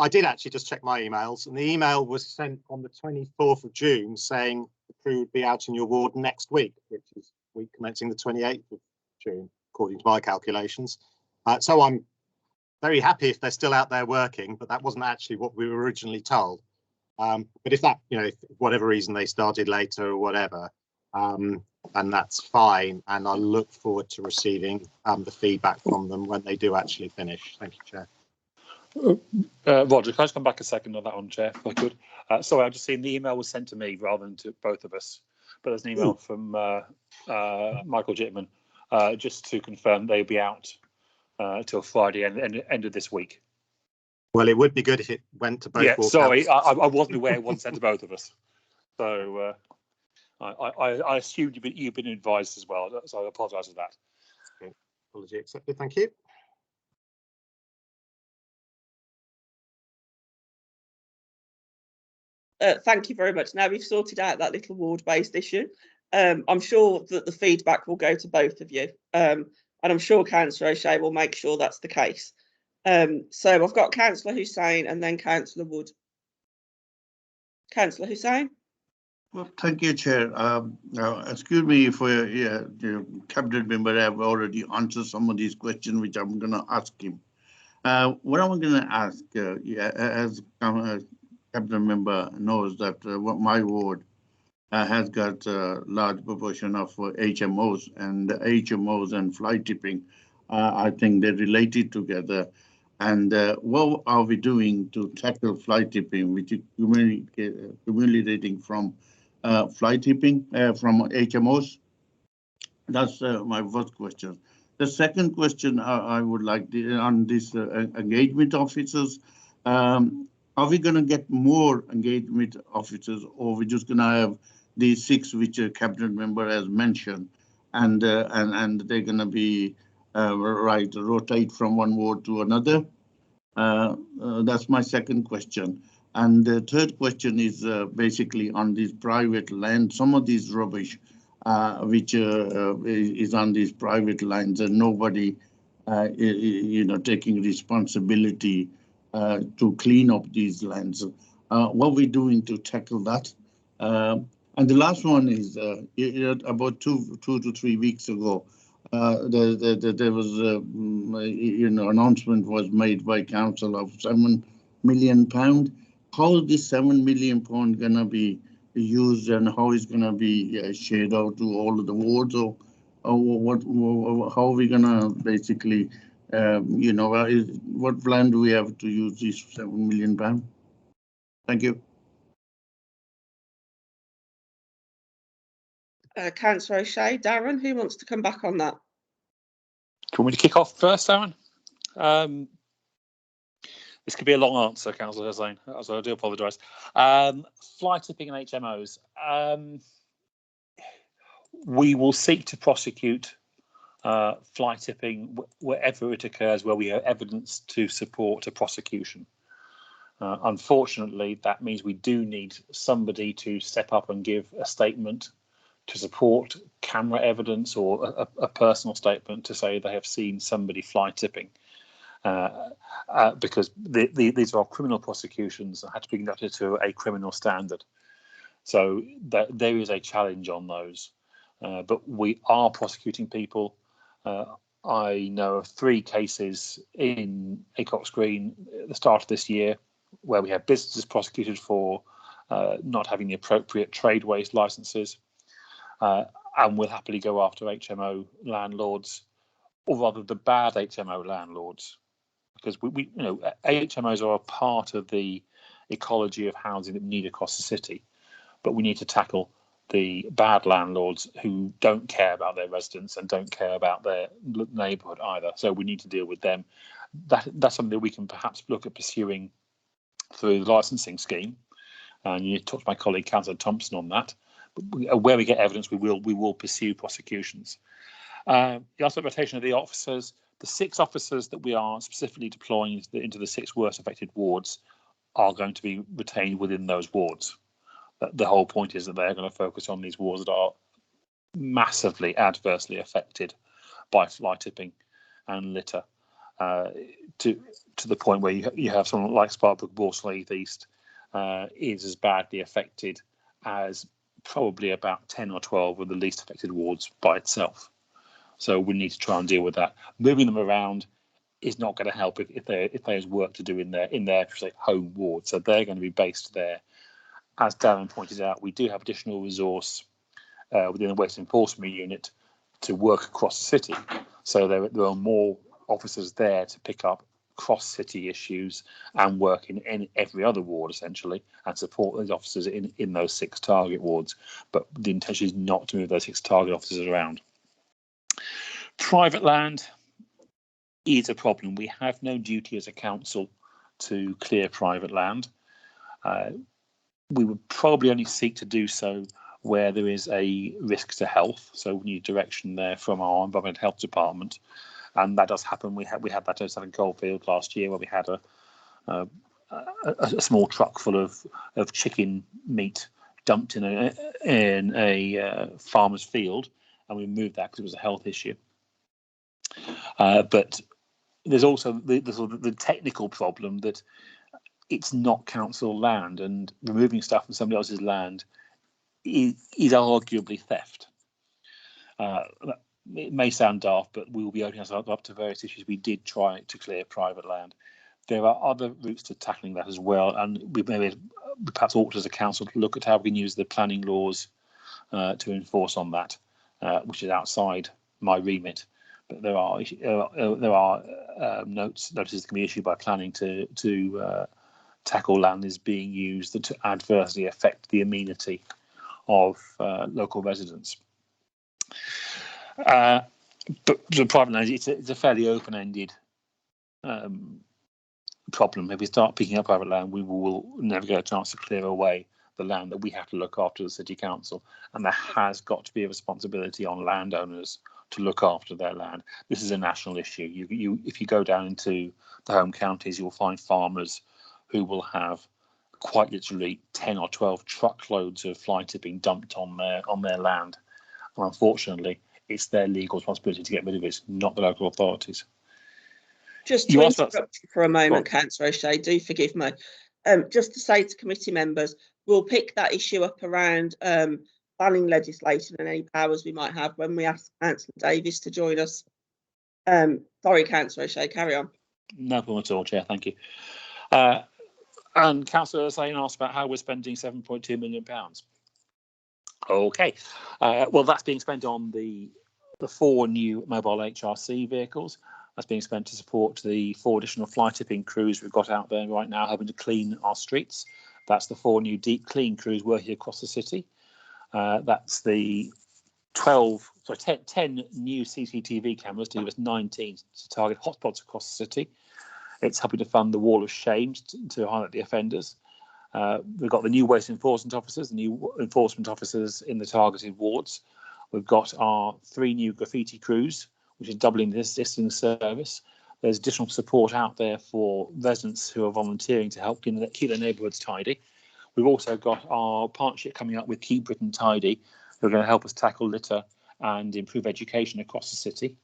did actually just check my emails, and the email was sent on the 24th of June saying the crew would be out in your ward next week, which is week commencing the 28th of June, according to my calculations. So I'm very happy if they're still out there working, but that wasn't actually what we were originally told. But if that, if for whatever reason they started later or whatever, and that's fine. And I look forward to receiving the feedback from them when they do actually finish. Thank you, Chair. Roger, can I just come back a second on that one, Chair, if I could? Sorry, I've just seen the email was sent to me rather than to both of us, but there's an email from Michael Jitman just to confirm they'll be out till Friday and end of this week. Well, it would be good if it went to both. Yeah, ward sorry, councils. I wasn't aware it wasn't sent to both of us. So I assumed you've been advised as well. So I apologise for that. Okay. Apology accepted. Thank you. Thank you very much. Now we've sorted out that little ward-based issue. I'm sure that the feedback will go to both of you, and I'm sure Councillor O'Shea will make sure that's the case. So I've got Councillor Hussain and then Councillor Wood. Councillor Hussain. Well, thank you, Chair. Excuse me if the cabinet member have already answered some of these questions, which I'm going to ask him. What I'm going to ask, as cabinet member knows that my ward has got a large proportion of HMOs, and HMOs and fly tipping, I think they're related together. And what are we doing to tackle fly tipping, which is accumulating from fly tipping from HMOs? That's my first question. The second question I would like on this engagement officers. Are we going to get more engagement officers, or we're just going to have these 6 which a cabinet member has mentioned, and they're going to be rotate from one ward to another? That's my second question. And the third question is basically on this private land. Some of these rubbish which is on these private lands, and nobody taking responsibility to clean up these lands. What are we doing to tackle that? And the last one is about two to 3 weeks ago, there was announcement was made by council of £7 million. How is this £7 million gonna be used, and how is gonna be shared out to all of the wards, or how are we gonna basically what plan do we have to use this £7 million? Thank you. Councillor O'Shea. Darren, who wants to come back on that? Can we kick off first, Darren? This could be a long answer, Councillor Hussain, so I do apologise. Fly tipping and HMOs. We will seek to prosecute fly tipping wherever it occurs where we have evidence to support a prosecution. Unfortunately, that means we do need somebody to step up and give a statement to support camera evidence, or a personal statement to say they have seen somebody fly tipping. Because these are criminal prosecutions that have to be conducted to a criminal standard. So there is a challenge on those. But we are prosecuting people. I know of 3 cases in Acox Green at the start of this year where we have businesses prosecuted for not having the appropriate trade waste licenses. And we'll happily go after HMO landlords, or rather the bad HMO landlords, because we HMOs are a part of the ecology of housing that we need across the city, but we need to tackle the bad landlords who don't care about their residents and don't care about their neighbourhood either. So we need to deal with them. That's something that we can perhaps look at pursuing through the licensing scheme. And you talked to my colleague Councillor Thompson on that. But where we get evidence, we will pursue prosecutions. The also rotation of the officers. The 6 officers that we are specifically deploying into the 6 worst affected wards are going to be retained within those wards. The whole point is that they're going to focus on these wards that are massively adversely affected by fly tipping and litter, to the point where you have someone like Sparkbrook, Borsley East is as badly affected as probably about 10 or 12 of the least affected wards by itself. So we need to try and deal with that. Moving them around is not going to help if there's work to do in their say, home ward. So they're going to be based there. As Darren pointed out, we do have additional resource within the Waste Enforcement Unit to work across the city. So there are more officers there to pick up cross-city issues and work in every other ward, essentially, and support those officers in those 6 target wards. But the intention is not to move those 6 target officers around. Private land is a problem. We have no duty as a council to clear private land. We would probably only seek to do so where there is a risk to health. So we need direction there from our Environmental Health Department, and that does happen. We had that at Southern Coalfield last year, where we had a small truck full of chicken meat dumped in a farmer's field, and we moved that because it was a health issue. But there's also the technical problem that it's not council land, and removing stuff from somebody else's land is arguably theft. It may sound daft, but we will be opening ourselves up to various issues. We did try to clear private land. There are other routes to tackling that as well, and we perhaps ought as a council to look at how we can use the planning laws to enforce on that, which is outside my remit. But there are notices that can be issued by planning to tackle land is being used to adversely affect the amenity of local residents. But the private land, it's a fairly open-ended problem. If we start picking up private land, we will never get a chance to clear away the land that we have to look after the city council, and there has got to be a responsibility on landowners to look after their land. This is a national issue. If you go down into the home counties, you'll find farmers who will have quite literally 10 or 12 truckloads of fly tipping dumped on their land. And unfortunately, it's their legal responsibility to get rid of it, not the local authorities. Just to interrupt you for a moment, Councillor O'Shea, do forgive me. Just to say to committee members, we'll pick that issue up around planning legislation and any powers we might have when we ask Councillor Davies to join us. Sorry, Councillor O'Shea, carry on. No problem at all, Chair, thank you. And Councillor O'Shea asked about how we're spending £7.2 million. Okay, well, that's being spent on the 4 new mobile HRC vehicles. That's being spent to support the 4 additional fly tipping crews we've got out there right now helping to clean our streets. That's the 4 new deep clean crews working across the city. That's the 10 new CCTV cameras to give us 19 to target hotspots across the city. It's helping to fund the wall of shame to highlight the offenders. We've got the new waste enforcement officers, the new enforcement officers in the targeted wards. We've got our 3 new graffiti crews, which is doubling the existing service. There's additional support out there for residents who are volunteering to help keep their neighbourhoods tidy. We've also got our partnership coming up with Keep Britain Tidy, who are going to help us tackle litter and improve education across the city.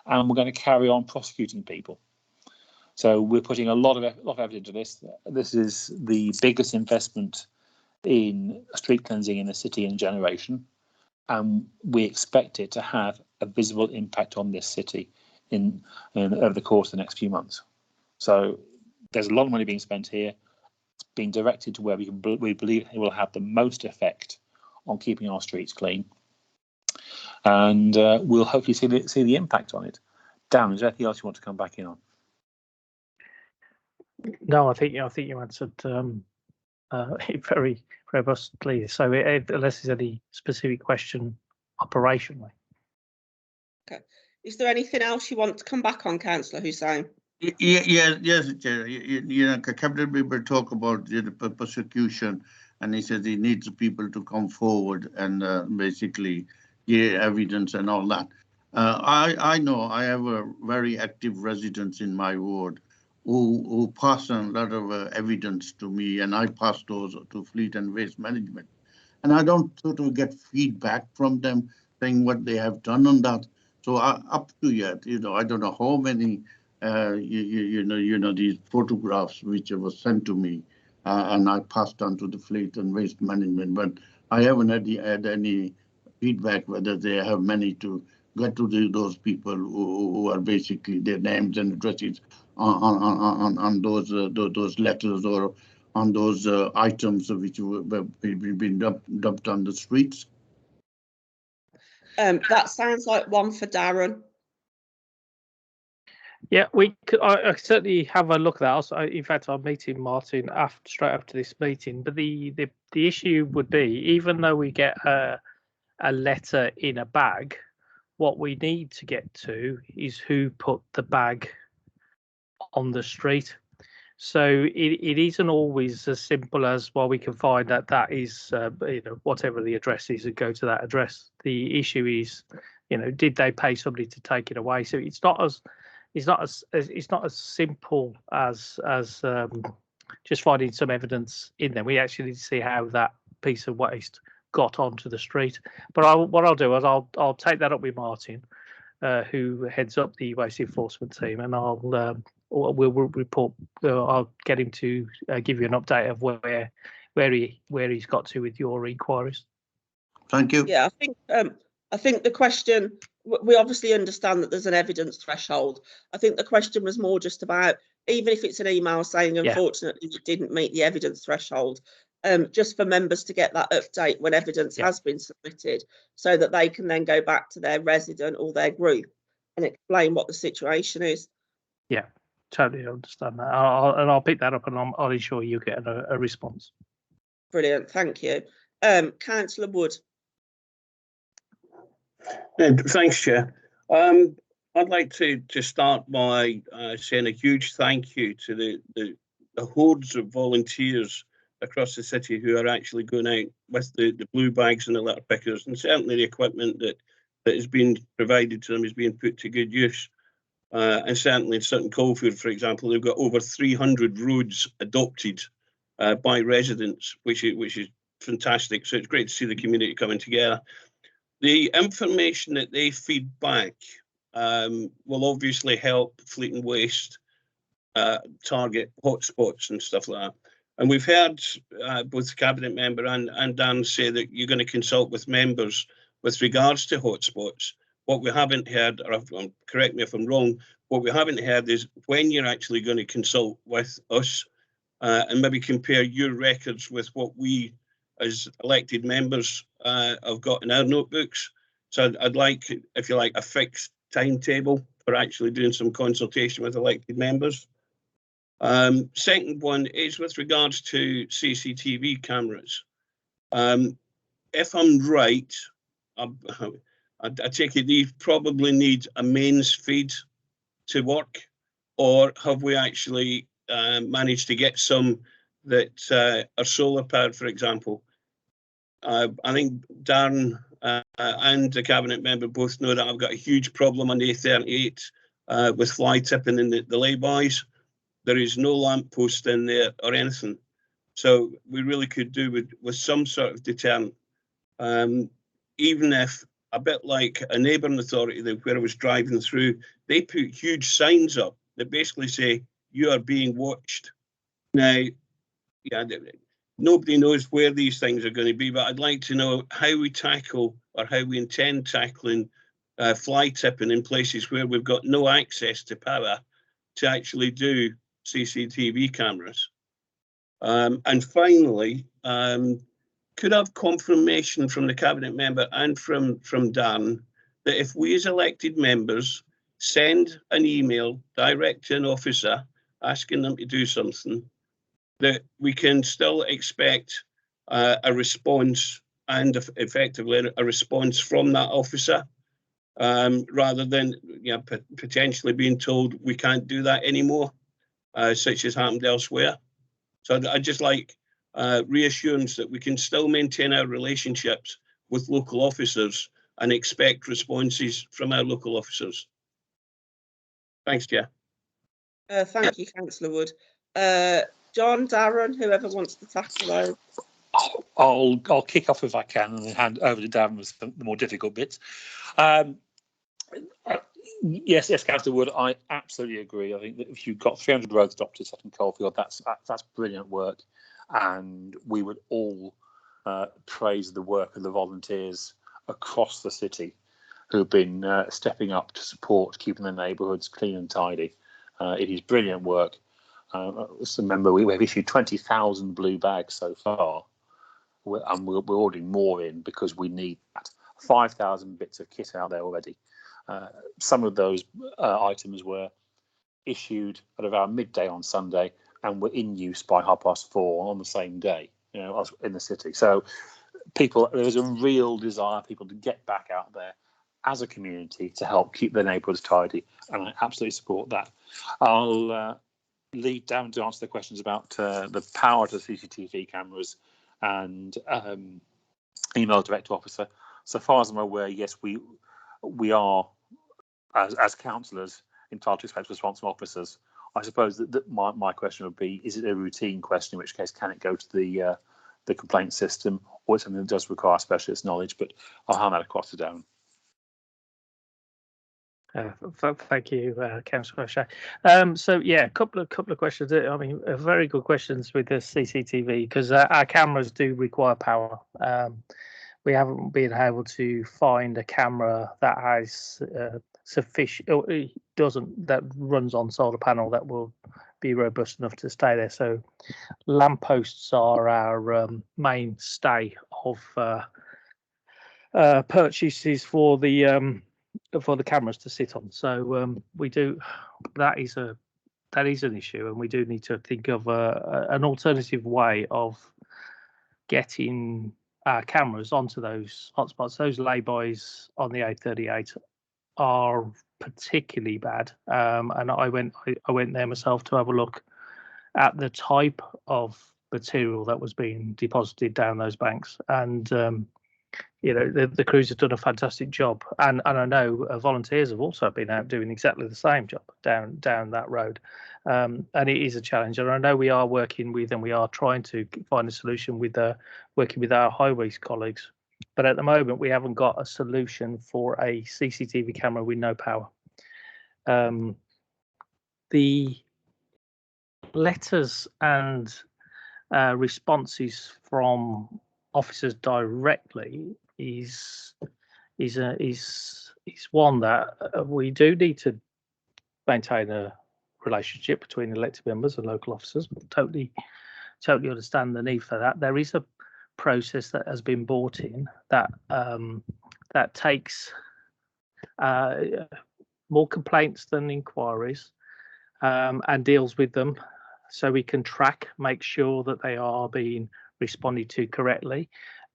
And we're going to carry on prosecuting people. So we're putting a lot of effort into this. This is the biggest investment in street cleansing in the city in a generation. And we expect it to have a visible impact on this city over the course of the next few months. So there's a lot of money being spent here. It's being directed to where we believe it will have the most effect on keeping our streets clean. And we'll hopefully see the impact on it. Dan, is there anything else you want to come back in on? No, I think you answered very robustly. So unless there's any specific question operationally. Okay. Is there anything else you want to come back on, Councillor Hussain? Yes, Chair. Cabinet member talk about the persecution, and he says he needs people to come forward and basically give evidence and all that. I know I have a very active residents in my ward who pass on a lot of evidence to me, and I pass those to Fleet and Waste Management. And I don't sort of get feedback from them saying what they have done on that. So up to yet, I don't know how many, these photographs which was sent to me, and I passed on to the Fleet and Waste Management, but I haven't had any feedback whether they have managed to get to those people who are basically their names and addresses on those letters or on those items which have been dumped on the streets. That sounds like one for Darren. Yeah, we could. I certainly have a look at that. Also, in fact, I'm meeting Martin straight after this meeting. But the issue would be, even though we get a letter in a bag, what we need to get to is who put the bag on the street. So it isn't always as simple as, well, we can find that is whatever the address is and go to that address. The issue is, did they pay somebody to take it away? So it's not as simple as just finding some evidence in them. We actually need to see how that piece of waste got onto the street. But what I'll do is I'll take that up with Martin, who heads up the waste enforcement team, and we'll report. I'll get him to give you an update of where he's got to with your inquiries. Thank you. Yeah, I think the question, we obviously understand that there's an evidence threshold. I think the question was more just about, even if it's an email saying, unfortunately, you didn't meet the evidence threshold, just for members to get that update when evidence has been submitted, so that they can then go back to their resident or their group and explain what the situation is. Yeah, totally understand that. I'll pick that up, and I'll ensure you get a response. Brilliant, thank you. Councillor Wood. Thanks, Chair. I'd like to start by saying a huge thank you to the hordes of volunteers across the city who are actually going out with the blue bags and the litter pickers, and certainly the equipment that has been provided to them is being put to good use. And certainly in Sutton Coldfield, for example, they've got over 300 roads adopted by residents, which is fantastic. So it's great to see the community coming together. The information that they feed back will obviously help Fleet and Waste target hotspots and stuff like that. And we've heard both the Cabinet member and Dan say that you're going to consult with members with regards to hotspots. What we haven't heard, or correct me if I'm wrong, what we haven't heard is when you're actually going to consult with us and maybe compare your records with what we as elected members have got in our notebooks. So I'd like, if you like, a fixed timetable for actually doing some consultation with elected members. Second one is with regards to CCTV cameras. If I'm right, I take it these probably need a mains feed to work, or have we actually managed to get some that are solar powered, for example? I think Darren and the Cabinet member both know that I've got a huge problem on the A38 with fly tipping in the lay-bys. There is no lamppost in there or anything. So we really could do with some sort of deterrent. Even if, a bit like a neighbouring authority where I was driving through, they put huge signs up that basically say, you are being watched. Now, yeah, nobody knows where these things are going to be, but I'd like to know how we tackle, or how we intend tackling fly tipping in places where we've got no access to power to actually do CCTV cameras. And finally, could I have confirmation from the Cabinet member and from Dan that if we as elected members send an email direct to an officer asking them to do something, that we can still expect a response, and effectively a response from that officer, rather than potentially being told we can't do that anymore, such as happened elsewhere. So I'd just like reassurance that we can still maintain our relationships with local officers and expect responses from our local officers. Thanks, Chair. Thank you, Councillor Wood. John, Darren, whoever wants to tackle those. I'll kick off if I can and then hand over to Darren with the more difficult bits. Yes, Councillor Wood, I absolutely agree. I think that if you've got 300 roads adopted at Sutton Coldfield, that's brilliant work, and we would all praise the work of the volunteers across the city who've been stepping up to support keeping the neighbourhoods clean and tidy. It is brilliant work. Remember, we've issued 20,000 blue bags so far, and we're ordering more in because we need that. 5,000 bits of kit out there already. Some of those items were issued at about midday on Sunday and were in use by 4:30 on the same day, in the city. So there is a real desire for people to get back out there as a community to help keep their neighbourhoods tidy, and I absolutely support that. I'll lead down to answer the questions about the power to CCTV cameras and email direct to officer. So far as I'm aware, yes, we are, as councillors, entitled to expect response from officers. I suppose that my question would be, is it a routine question, in which case can it go to the complaint system, or it's something that does require specialist knowledge? But I'll hand that across to Darren. Thank you, Councillor O'Shea. So yeah, a couple of questions. I mean, very good questions with the CCTV, because our cameras do require power. We haven't been able to find a camera that has sufficient, or that runs on solar panel that will be robust enough to stay there. So lampposts are our mainstay of purchases for the cameras to sit on. So we do, that is an issue, and we do need to think of an alternative way of getting our cameras onto those hotspots. Those laybys on the A38 are particularly bad, and I went there myself to have a look at the type of material that was being deposited down those banks, and you know, the crews have done a fantastic job, and I know volunteers have also been out doing exactly the same job down that road, and it is a challenge. And I know we are working with, and we are trying to find a solution with working with our highways colleagues, but at the moment we haven't got a solution for a CCTV camera with no power. The letters and responses from officers directly is one that we do need to maintain a relationship between elected members and local officers. Totally understand the need for that. There is a process that has been brought in that that takes more complaints than inquiries, and deals with them, so we can track, make sure that they are being responded to correctly,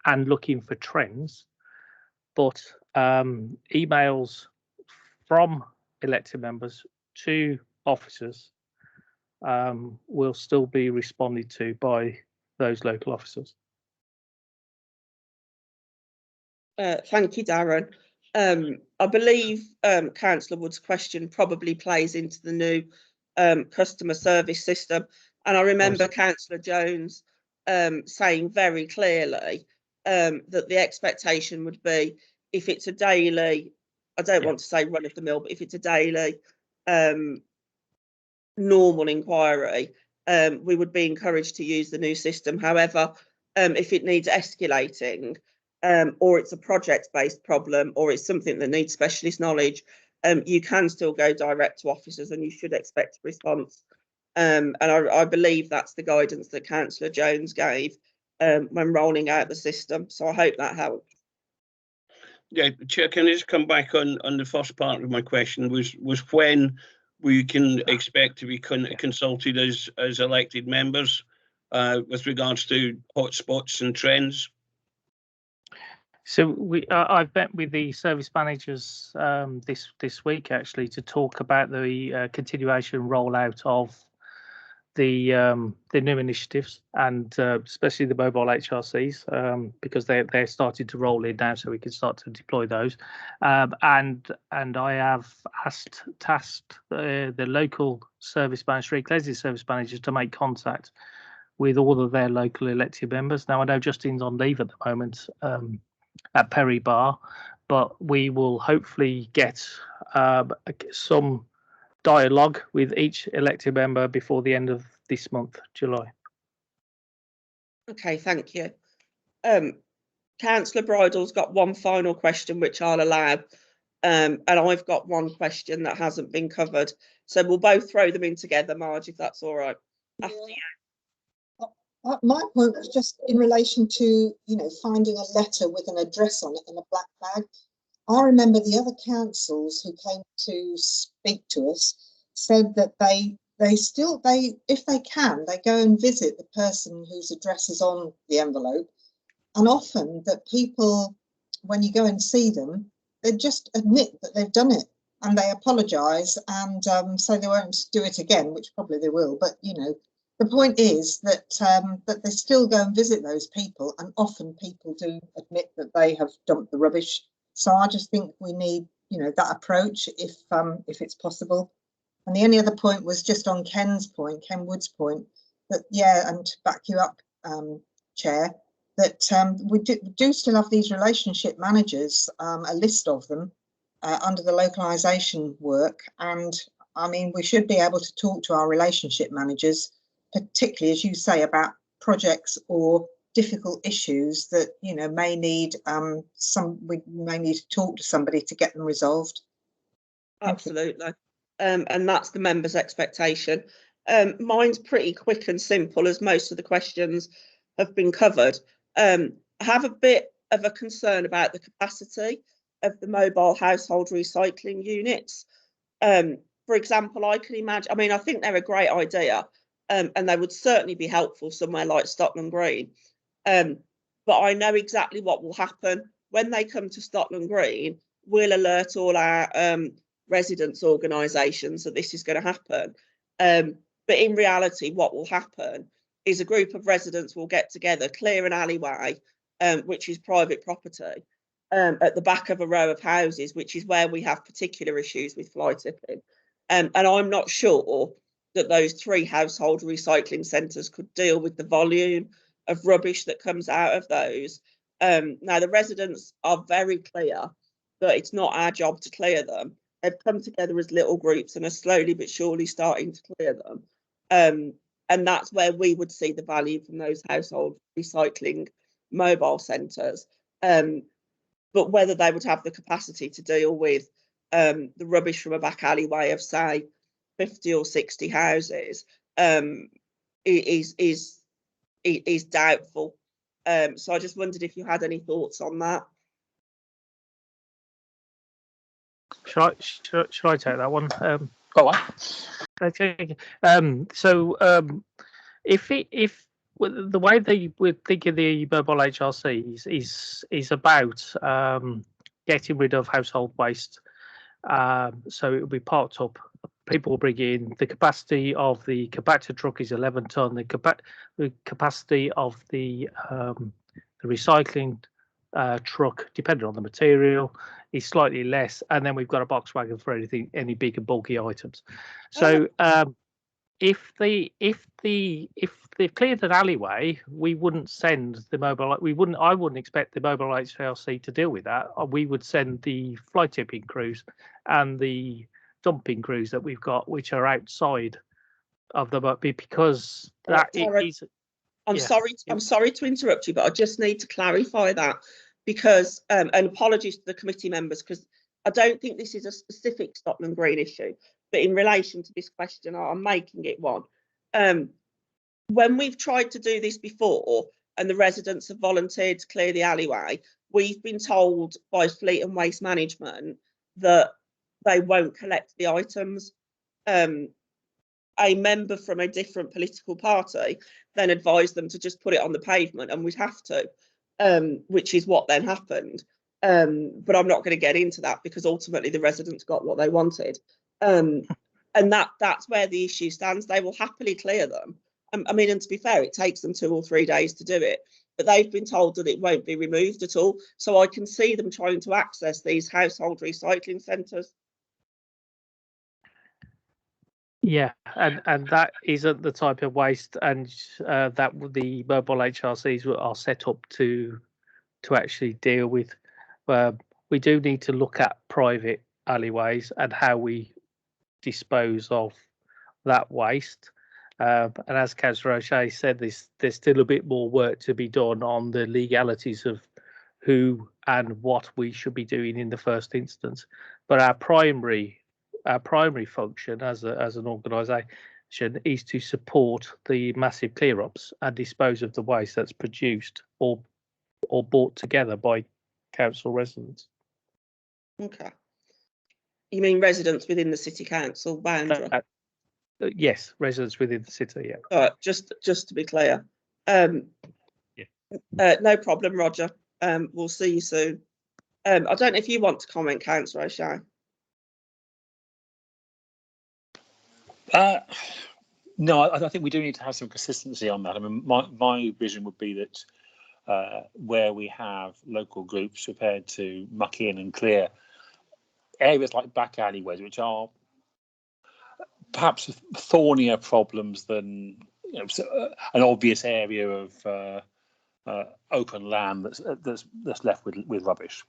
and looking for trends. But emails from elected members to officers will still be responded to by those local officers. Thank you, Darren. I believe Councillor Wood's question probably plays into the new customer service system, and I remember Councillor Jones saying very clearly that the expectation would be, if it's a daily, I don't want to say run of the mill, but if it's a daily normal inquiry, we would be encouraged to use the new system. However, if it needs escalating, or it's a project-based problem, or it's something that needs specialist knowledge, you can still go direct to officers, and you should expect a response. And I believe that's the guidance that Councillor Jones gave when rolling out the system. So I hope that helped. Yeah, Chair, can I just come back on the first part of my question, was when we can expect to be consulted as elected members with regards to hotspots and trends? So I've met with the service managers this week, actually, to talk about the continuation rollout of the new initiatives, and especially the mobile HRCs, because they're starting to roll in now, so we can start to deploy those. And I have tasked the local service manager, ecclesiastic service managers, to make contact with all of their local elected members. Now, I know Justin's on leave at the moment at Perry Bar, but we will hopefully get some dialogue with each elected member before the end of this month, July. Okay, thank you. Councillor Bridle's got one final question, which I'll allow, and I've got one question that hasn't been covered. So we'll both throw them in together, Marge, if that's all right. After you. My point was just in relation to, you know, finding a letter with an address on it in a black bag. I remember the other councils who came to speak to us said that they if they can, they go and visit the person whose address is on the envelope, and often that people, when you go and see them, they just admit that they've done it. and they apologise and say they won't do it again, which probably they will. But you know, the point is that that they still go and visit those people, and often people do admit that they have dumped the rubbish. So I just think we need, you know, that approach if it's possible. And the only other point was just on Ken Wood's point, that yeah, and to back you up, Chair, that we do still have these relationship managers, a list of them under the localisation work, and I mean we should be able to talk to our relationship managers, particularly as you say about projects or difficult issues that, you know, may need we may need to talk to somebody to get them resolved. Absolutely. And that's the members' expectation. Mine's pretty quick and simple, as most of the questions have been covered. I have a bit of a concern about the capacity of the mobile household recycling units. For example, I can imagine, I mean, I think they're a great idea, and they would certainly be helpful somewhere like Stockland Green. But I know exactly what will happen when they come to Stockland Green. We'll alert all our residents' organisations that this is going to happen. But in reality, what will happen is a group of residents will get together, clear an alleyway, which is private property, at the back of a row of houses, which is where we have particular issues with fly tipping. And I'm not sure that those 3 household recycling centres could deal with the volume of rubbish that comes out of those. Now, the residents are very clear that it's not our job to clear them. They've come together as little groups and are slowly but surely starting to clear them. And that's where we would see the value from those household recycling mobile centres. But whether they would have the capacity to deal with the rubbish from a back alleyway of, say, 50 or 60 houses is doubtful. So I just wondered if you had any thoughts on that. Should I take that one? Go on. Okay. If the way they would think of the mobile HRCs is about getting rid of household waste, so it will be parked up. People will bring in, the capacity of the compactor truck is 11 tonne. The capacity of the recycling truck, depending on the material, is slightly less, and then we've got a box wagon for any big and bulky items. So if they've cleared an alleyway, we wouldn't send the mobile. I wouldn't expect the mobile HRC to deal with that. We would send the fly tipping crews and the dumping crews that we've got, which are outside of the because that is. I'm sorry to interrupt you, but I just need to clarify that, because and apologies to the committee members, because I don't think this is a specific Stockland Green issue, but in relation to this question, I'm making it one. When we've tried to do this before and the residents have volunteered to clear the alleyway, we've been told by Fleet and Waste Management that they won't collect the items. A member from a different political party then advised them to just put it on the pavement, and we'd have to, which is what then happened. But I'm not going to get into that, because ultimately the residents got what they wanted. And that's where the issue stands. They will happily clear them. I mean, and to be fair, it takes them 2 or 3 days to do it, but they've been told that it won't be removed at all. So I can see them trying to access these household recycling centres. Yeah, and that isn't the type of waste, and that the mobile HRCs are set up to actually deal with. We do need to look at private alleyways and how we dispose of that waste. And as Councillor O'Shea said, there's still a bit more work to be done on the legalities of who and what we should be doing in the first instance. But our primary function as an organisation is to support the massive clear-ups and dispose of the waste that's produced or brought together by council residents. Okay. You mean residents within the city council boundary? Yes, residents within the city. Yeah. All right, just to be clear. No problem, Roger. We'll see you soon. I don't know if you want to comment, Councillor O'Shea. No, I think we do need to have some consistency on that. I mean, my vision would be that where we have local groups prepared to muck in and clear areas like back alleyways, which are perhaps thornier problems than an obvious area of open land that's left with rubbish.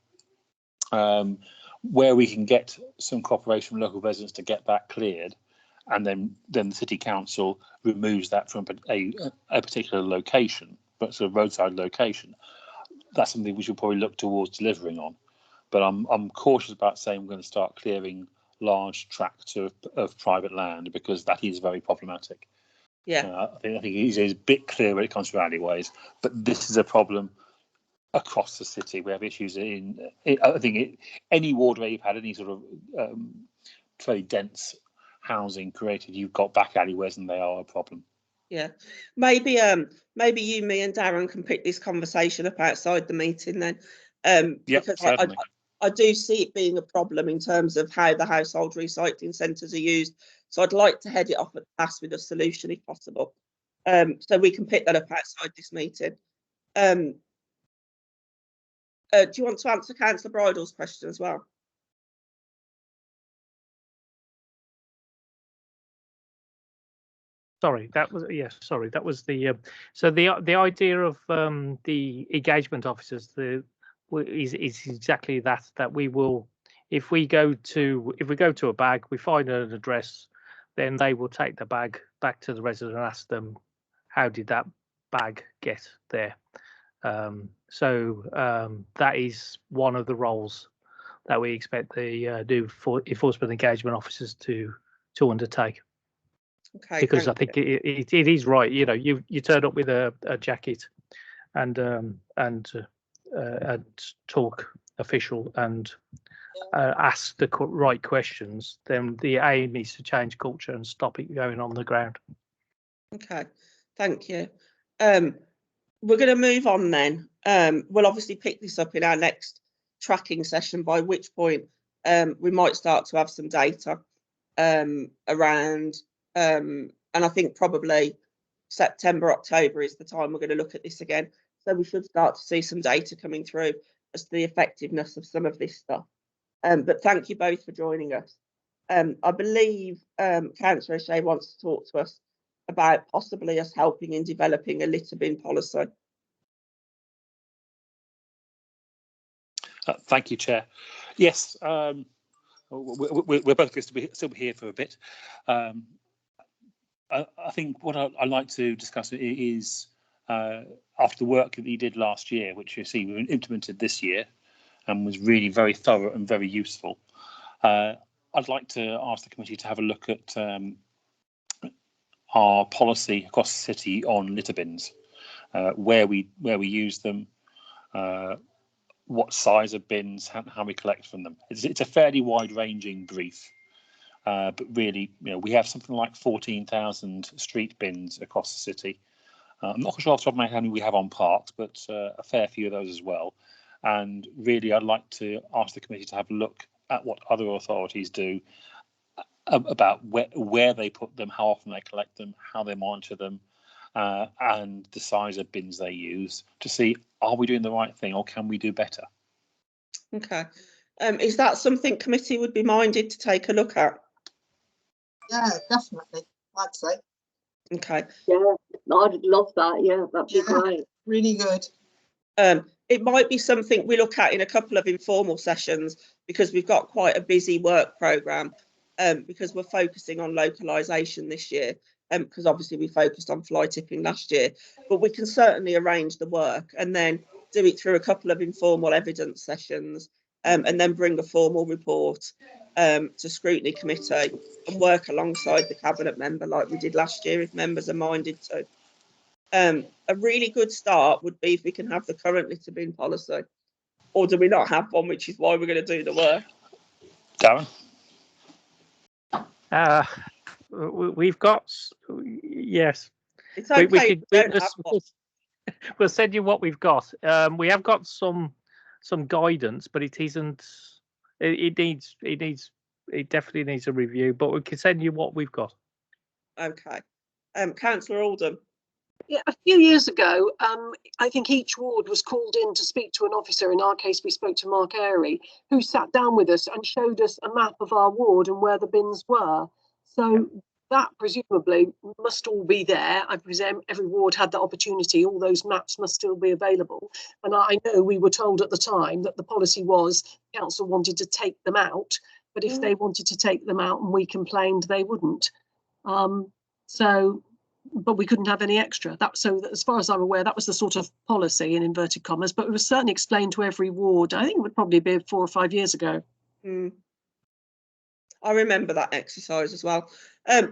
Where we can get some cooperation from local residents to get that cleared, and then the city council removes that from a particular location, but sort of roadside location. That's something we should probably look towards delivering on. But I'm cautious about saying we're going to start clearing large tracts of private land, because that is very problematic. Yeah. I think it is a bit clear when it comes to alleyways, but this is a problem across the city. We have issues I think any ward where you've had any sort of very dense housing created, you've got back alleyways, and they are a problem. Yeah, maybe you, me, and Darren can pick this conversation up outside the meeting then, because certainly. I do see it being a problem in terms of how the household recycling centres are used. So I'd like to head it off at pass with a solution if possible. So we can pick that up outside this meeting. Do you want to answer Councillor Bridle's question as well? Sorry, that was the so the idea of the engagement officers is exactly that we will, if we go to a bag, we find an address, then they will take the bag back to the resident and ask them, how did that bag get there? So that is one of the roles that we expect the new enforcement engagement officers to undertake. Okay, because I think it is right. You know, you turn up with a jacket and talk official and ask the right questions, then the aim is to change culture and stop it going on the ground. Okay, thank you. We're going to move on then. We'll obviously pick this up in our next tracking session, by which point we might start to have some data around, and I think probably September, October is the time we're going to look at this again. So we should start to see some data coming through as to the effectiveness of some of this stuff. But thank you both for joining us. I believe Councillor O'Shea wants to talk to us about possibly us helping in developing a litter bin policy. Thank you, Chair. Yes, we're both going to still be here for a bit. I think what I'd like to discuss is after the work that you did last year, which you see we implemented this year and was really very thorough and very useful. I'd like to ask the committee to have a look at our policy across the city on litter bins, where we use them, what size of bins, how we collect from them. It's a fairly wide-ranging brief, but really, we have something like 14,000 street bins across the city. I'm not sure off the top of my head how many we have on parks, but a fair few of those as well. And really, I'd like to ask the committee to have a look at what other authorities do about where they put them, how often they collect them, how they monitor them, and the size of bins they use, to see, are we doing the right thing or can we do better? Okay. Is that something committee would be minded to take a look at? Yeah, definitely, I'd say. Okay. Yeah, I'd love that. Yeah, that'd be great. Really good. It might be something we look at in a couple of informal sessions, because we've got quite a busy work programme, because we're focusing on localisation this year, because obviously we focused on fly tipping last year. But we can certainly arrange the work and then do it through a couple of informal evidence sessions, and then bring a formal report to scrutiny committee and work alongside the cabinet member like we did last year, if members are minded to. A really good start would be if we can have the current litter bin policy, or do we not have one, which is why we're going to do the work. Darren? We've got, yes. It's okay. We'll send you what we've got. We have got some guidance, but it isn't. It definitely needs a review. But we can send you what we've got. Okay. Councillor Oldham. Yeah, a few years ago, I think each ward was called in to speak to an officer. In our case, we spoke to Mark Airy, who sat down with us and showed us a map of our ward and where the bins were. So that presumably must all be there. I presume every ward had that opportunity. All those maps must still be available. And I know we were told at the time that the policy was council wanted to take them out, but if they wanted to take them out and we complained, they wouldn't. But we couldn't have any extra. So as far as I'm aware, that was the sort of policy in inverted commas, but it was certainly explained to every ward. I think it would probably be 4 or 5 years ago. I remember that exercise as well.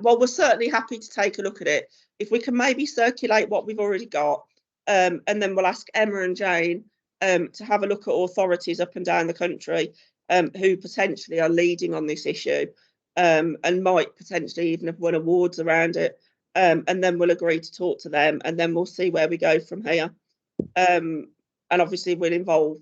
Well, we're certainly happy to take a look at it. If we can maybe circulate what we've already got, and then we'll ask Emma and Jane to have a look at authorities up and down the country who potentially are leading on this issue and might potentially even have won awards around it. And then we'll agree to talk to them, and then we'll see where we go from here. And obviously we'll involve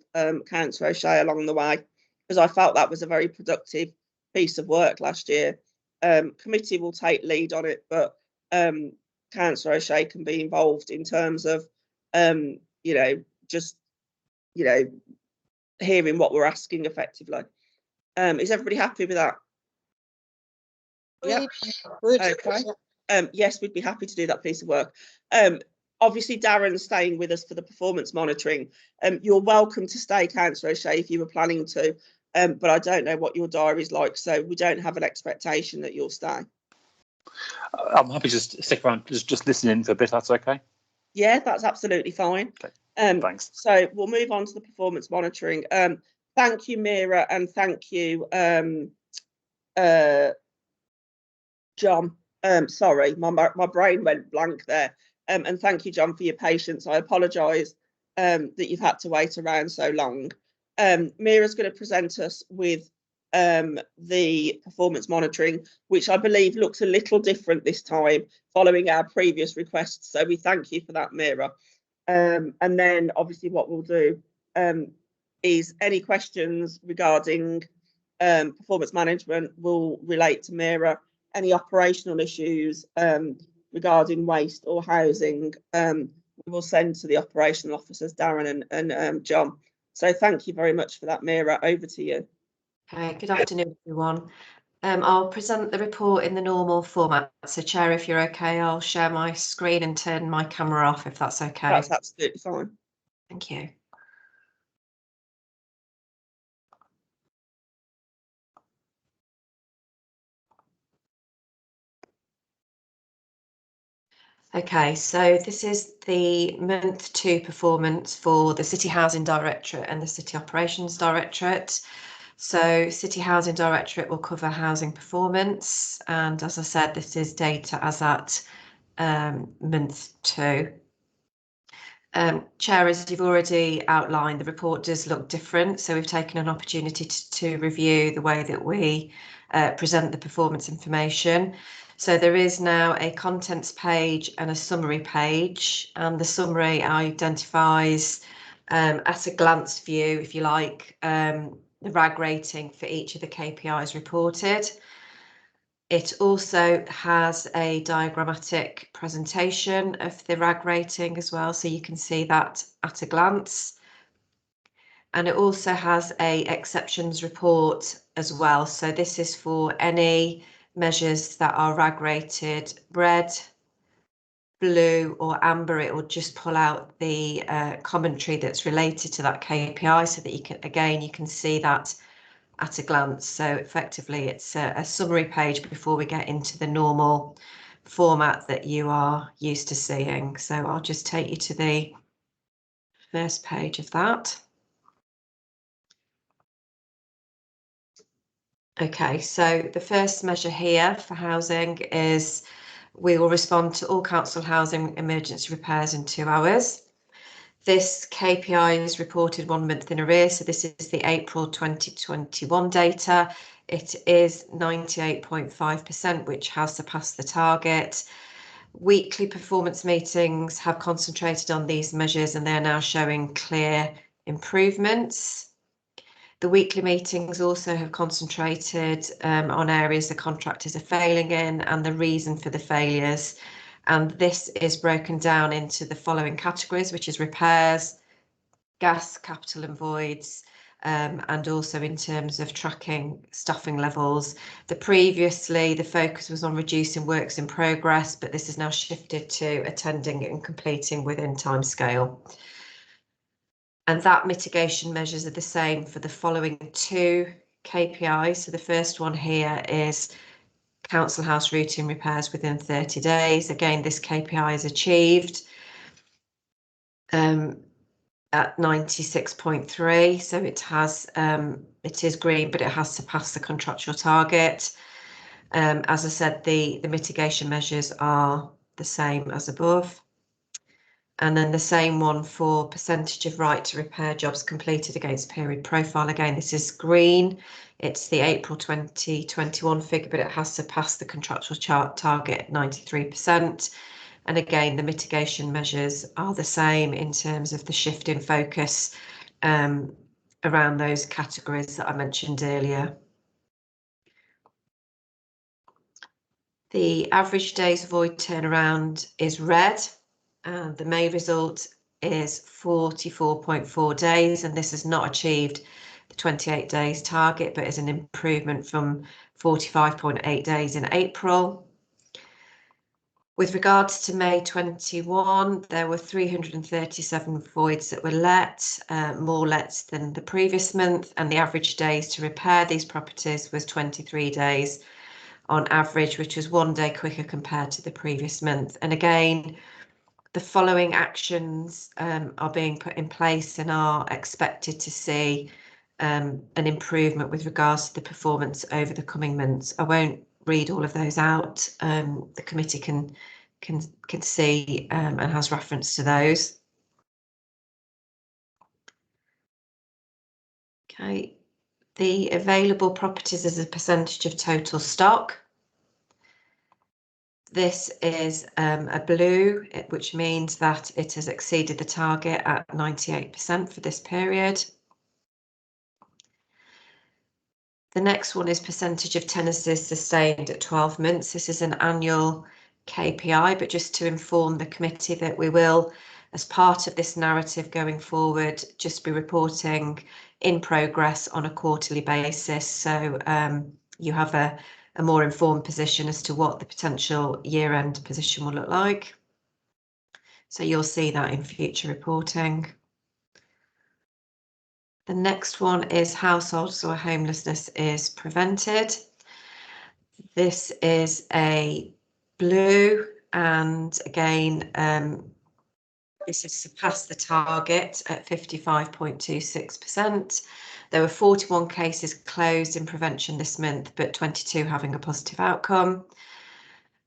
Councillor O'Shea along the way, because I felt that was a very productive piece of work last year. Committee will take lead on it, but Councillor O'Shea can be involved in terms of, just, hearing what we're asking effectively. Is everybody happy with that? Yeah. Okay. Yes, we'd be happy to do that piece of work. Obviously, Darren's staying with us for the performance monitoring. You're welcome to stay, Councillor O'Shea, if you were planning to, but I don't know what your diary's like, so we don't have an expectation that you'll stay. I'm happy to stick around, just listen in for a bit. That's okay. Yeah, that's absolutely fine. Okay. Thanks. So we'll move on to the performance monitoring. Thank you, Mira, and thank you, John. Sorry, my brain went blank there. And thank you, John, for your patience. I apologise that you've had to wait around so long. Mira's going to present us with the performance monitoring, which I believe looks a little different this time following our previous requests. So we thank you for that, Mira. And then obviously what we'll do is any questions regarding performance management will relate to Mira. Any operational issues regarding waste or housing, we will send to the operational officers, Darren and John. So thank you very much for that, Mira. Over to you. Okay, good afternoon, everyone. I'll present the report in the normal format. So, Chair, if you're okay, I'll share my screen and turn my camera off, if that's okay. That's absolutely fine. Thank you. Okay, so this is the month 2 performance for the City Housing Directorate and the City Operations Directorate. So City Housing Directorate will cover housing performance, and as I said, this is data as at month 2. Chair, as you've already outlined, the report does look different, so we've taken an opportunity to review the way that we present the performance information. So there is now a contents page and a summary page, and the summary identifies at a glance view, if you like, the RAG rating for each of the KPIs reported. It also has a diagrammatic presentation of the RAG rating as well, so you can see that at a glance. And it also has a exceptions report as well. So this is for any measures that are RAG rated red, blue or amber. It will just pull out the commentary that's related to that KPI so that you can, again, you can see that at a glance. So effectively it's a summary page before we get into the normal format that you are used to seeing. So I'll just take you to the first page of that. Okay, so the first measure here for housing is we will respond to all council housing emergency repairs in 2 hours. This KPI is reported 1 month in arrears, so this is the April 2021 data. It is 98.5%, which has surpassed the target. Weekly performance meetings have concentrated on these measures and they're now showing clear improvements. The weekly meetings also have concentrated on areas the contractors are failing in and the reason for the failures. And this is broken down into the following categories, which is repairs, gas, capital and voids, and also in terms of tracking staffing levels. Previously, the focus was on reducing works in progress, but this has now shifted to attending and completing within timescale. And that mitigation measures are the same for the following 2 KPIs. So the first one here is council house routine repairs within 30 days. Again, this KPI is achieved at 96.3. So it is green, but it has surpassed the contractual target. As I said, the mitigation measures are the same as above. And then the same one for percentage of right to repair jobs completed against period profile. Again, this is green. It's the April 2021 figure, but it has surpassed the contractual target at 93%. And again, the mitigation measures are the same in terms of the shift in focus around those categories that I mentioned earlier. The average days void turnaround is red. And the May result is 44.4 days, and this has not achieved the 28 days target, but is an improvement from 45.8 days in April. With regards to May 21, there were 337 voids that were let, more let than the previous month, and the average days to repair these properties was 23 days on average, which was 1 day quicker compared to the previous month. And again, the following actions are being put in place and are expected to see an improvement with regards to the performance over the coming months. I won't read all of those out. The committee can see and has reference to those. Okay, the available properties as a percentage of total stock. This is a blue, which means that it has exceeded the target at 98% for this period. The next one is percentage of tenancies sustained at 12 months. This is an annual KPI, but just to inform the committee that we will, as part of this narrative going forward, just be reporting in progress on a quarterly basis. So you have a more informed position as to what the potential year-end position will look like. So you'll see that in future reporting. The next one is households where homelessness is prevented. This is a blue, and again, this has surpassed the target at 55.26%. There were 41 cases closed in prevention this month, but 22 having a positive outcome.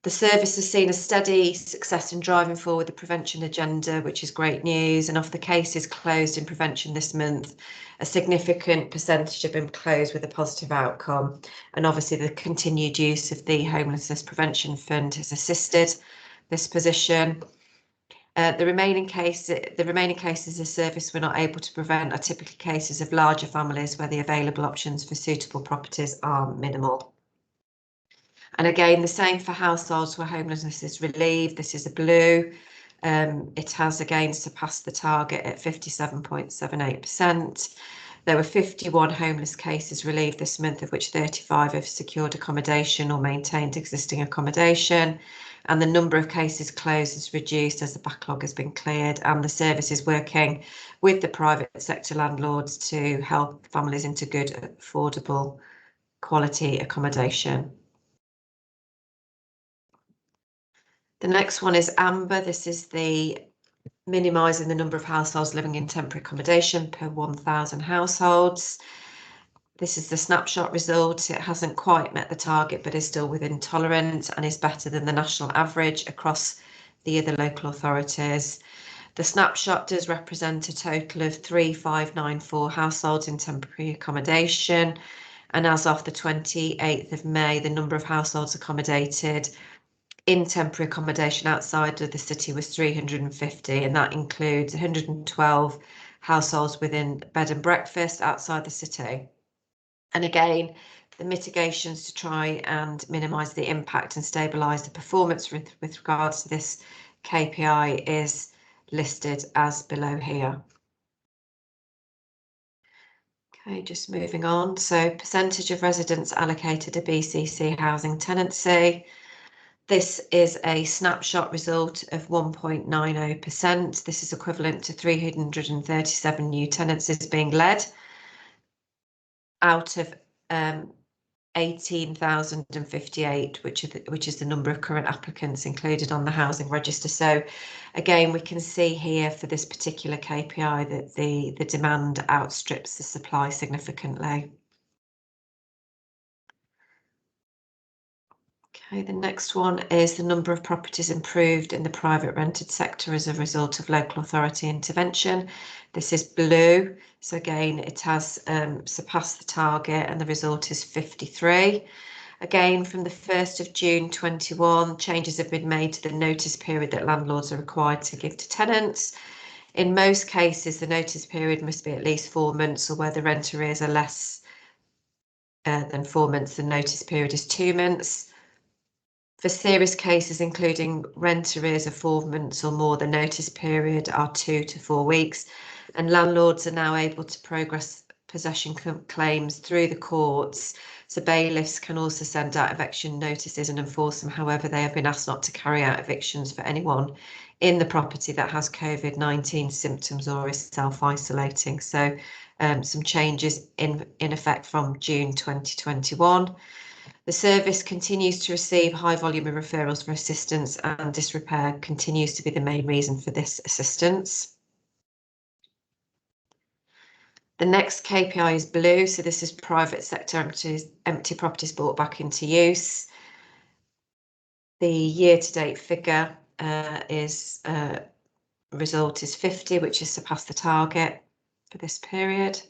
The service has seen a steady success in driving forward the prevention agenda, which is great news. And of the cases closed in prevention this month, a significant percentage have been closed with a positive outcome. And obviously the continued use of the Homelessness Prevention Fund has assisted this position. The remaining cases the service were not able to prevent are typically cases of larger families where the available options for suitable properties are minimal. And again, the same for households where homelessness is relieved. This is a blue. It has again surpassed the target at 57.78%. There were 51 homeless cases relieved this month, of which 35 have secured accommodation or maintained existing accommodation. And the number of cases closed has reduced as the backlog has been cleared, and the service is working with the private sector landlords to help families into good, affordable, quality accommodation. The next one is amber. This is the minimising the number of households living in temporary accommodation per 1,000 households. This is the snapshot result. It hasn't quite met the target, but is still within tolerance and is better than the national average across the other local authorities. The snapshot does represent a total of 3,594 households in temporary accommodation. And as of the 28th of May, the number of households accommodated in temporary accommodation outside of the city was 350, and that includes 112 households within bed and breakfast outside the city. And again, the mitigations to try and minimise the impact and stabilise the performance with regards to this KPI is listed as below here. Okay, just moving on. So percentage of residents allocated a BCC housing tenancy. This is a snapshot result of 1.90%. This is equivalent to 337 new tenancies being led out of 18,058, which is the number of current applicants included on the housing register. So again, we can see here for this particular KPI that the demand outstrips the supply significantly. Okay, the next one is the number of properties improved in the private rented sector as a result of local authority intervention. This is blue. So again, it has surpassed the target and the result is 53. Again, from the 1st of June 21, changes have been made to the notice period that landlords are required to give to tenants. In most cases, the notice period must be at least 4 months, or where the rent arrears are less than 4 months, the notice period is 2 months. For serious cases, including rent arrears of 4 months or more, the notice period are 2 to 4 weeks, and landlords are now able to progress possession claims through the courts. So bailiffs can also send out eviction notices and enforce them. However, they have been asked not to carry out evictions for anyone in the property that has COVID-19 symptoms or is self-isolating. So some changes in effect from June 2021. The service continues to receive high volume of referrals for assistance, and disrepair continues to be the main reason for this assistance. The next KPI is blue, so this is private sector empty properties brought back into use. The year-to-date figure result is 50, which has surpassed the target for this period.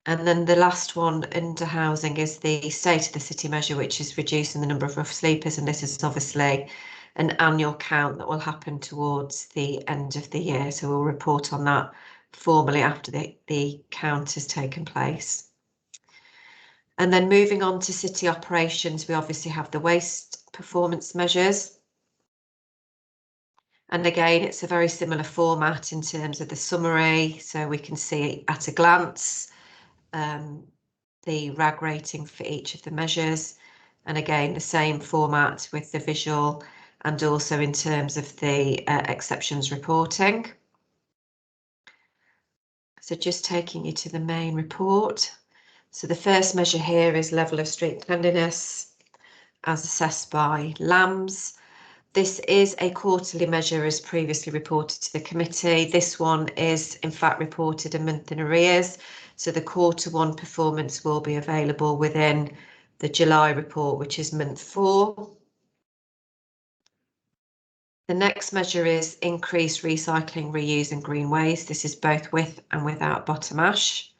And then the last one under housing is the state of the city measure, which is reducing the number of rough sleepers. And this is obviously an annual count that will happen towards the end of the year. So we'll report on that formally after the count has taken place. And then moving on to city operations, we obviously have the waste performance measures. And again, it's a very similar format in terms of the summary. So we can see at a glance the RAG rating for each of the measures, and again the same format with the visual and also in terms of the exceptions reporting. So just taking you to the main report. So the first measure here is level of street cleanliness as assessed by LAMS. This is a quarterly measure as previously reported to the committee. This one is in fact reported a month in arrears. So the Q1 performance will be available within the July report, which is month 4. The next measure is increased recycling, reuse and green waste. This is both with and without bottom ash.